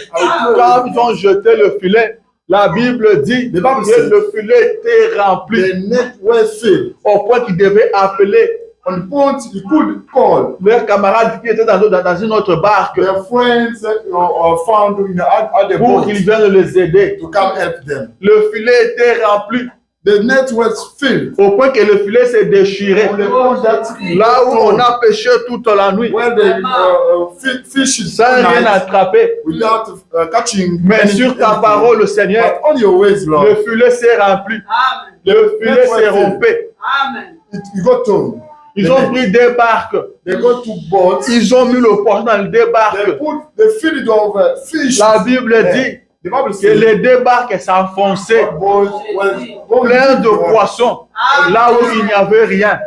Quand ils ont jeté le filet, la Bible dit que le filet était rempli The net was filled. au point qu'ils devaient appeler On the point, he could call leurs camarades qui étaient dans une autre barque their friends found in the pour boat qu'ils viennent les aider. to come help them. Le filet était rempli The net was filled. au point que le filet s'est déchiré. On the point that Là où on a pêché toute la nuit where the fishes sans rien attraper. without catching. Mais sur ta parole, Seigneur, But on your ways, Lord, le filet s'est rempli. Le filet s'est rompu. you got to. Ils ont pris des barques. They got to boats. Ils ont mis le poisson dans les deux They barques. put the feed of fish. La Bible dit The Bible que says les deux barques s'enfonçaient plein de poissons. Là où il n'y avait rien.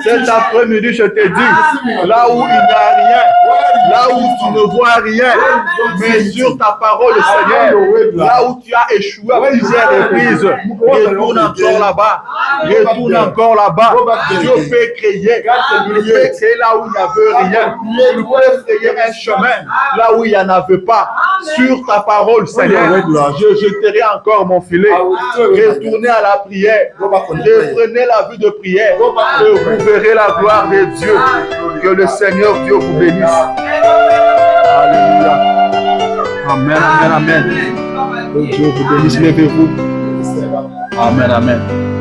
Cet après-midi, je te dis, là où il n'y a rien, là où tu ne vois rien, mais sur ta parole, Seigneur, là où tu as échoué à plusieurs reprises, retourne encore là-bas. Retourne encore là-bas. Dieu peut créer. Il peut créer là où il n'y avait rien. Il peut créer un chemin là où il n'y en avait pas. Sur ta parole, Seigneur, je jeterai encore mon filet. Retournez à la prière. Reprenez la vie de prière. Et vous verrez la gloire de Dieu. Que le Seigneur Dieu vous bénisse. Alléluia. Amen, amen, amen. Que Dieu vous bénisse. Levez-vous. Amen, amen.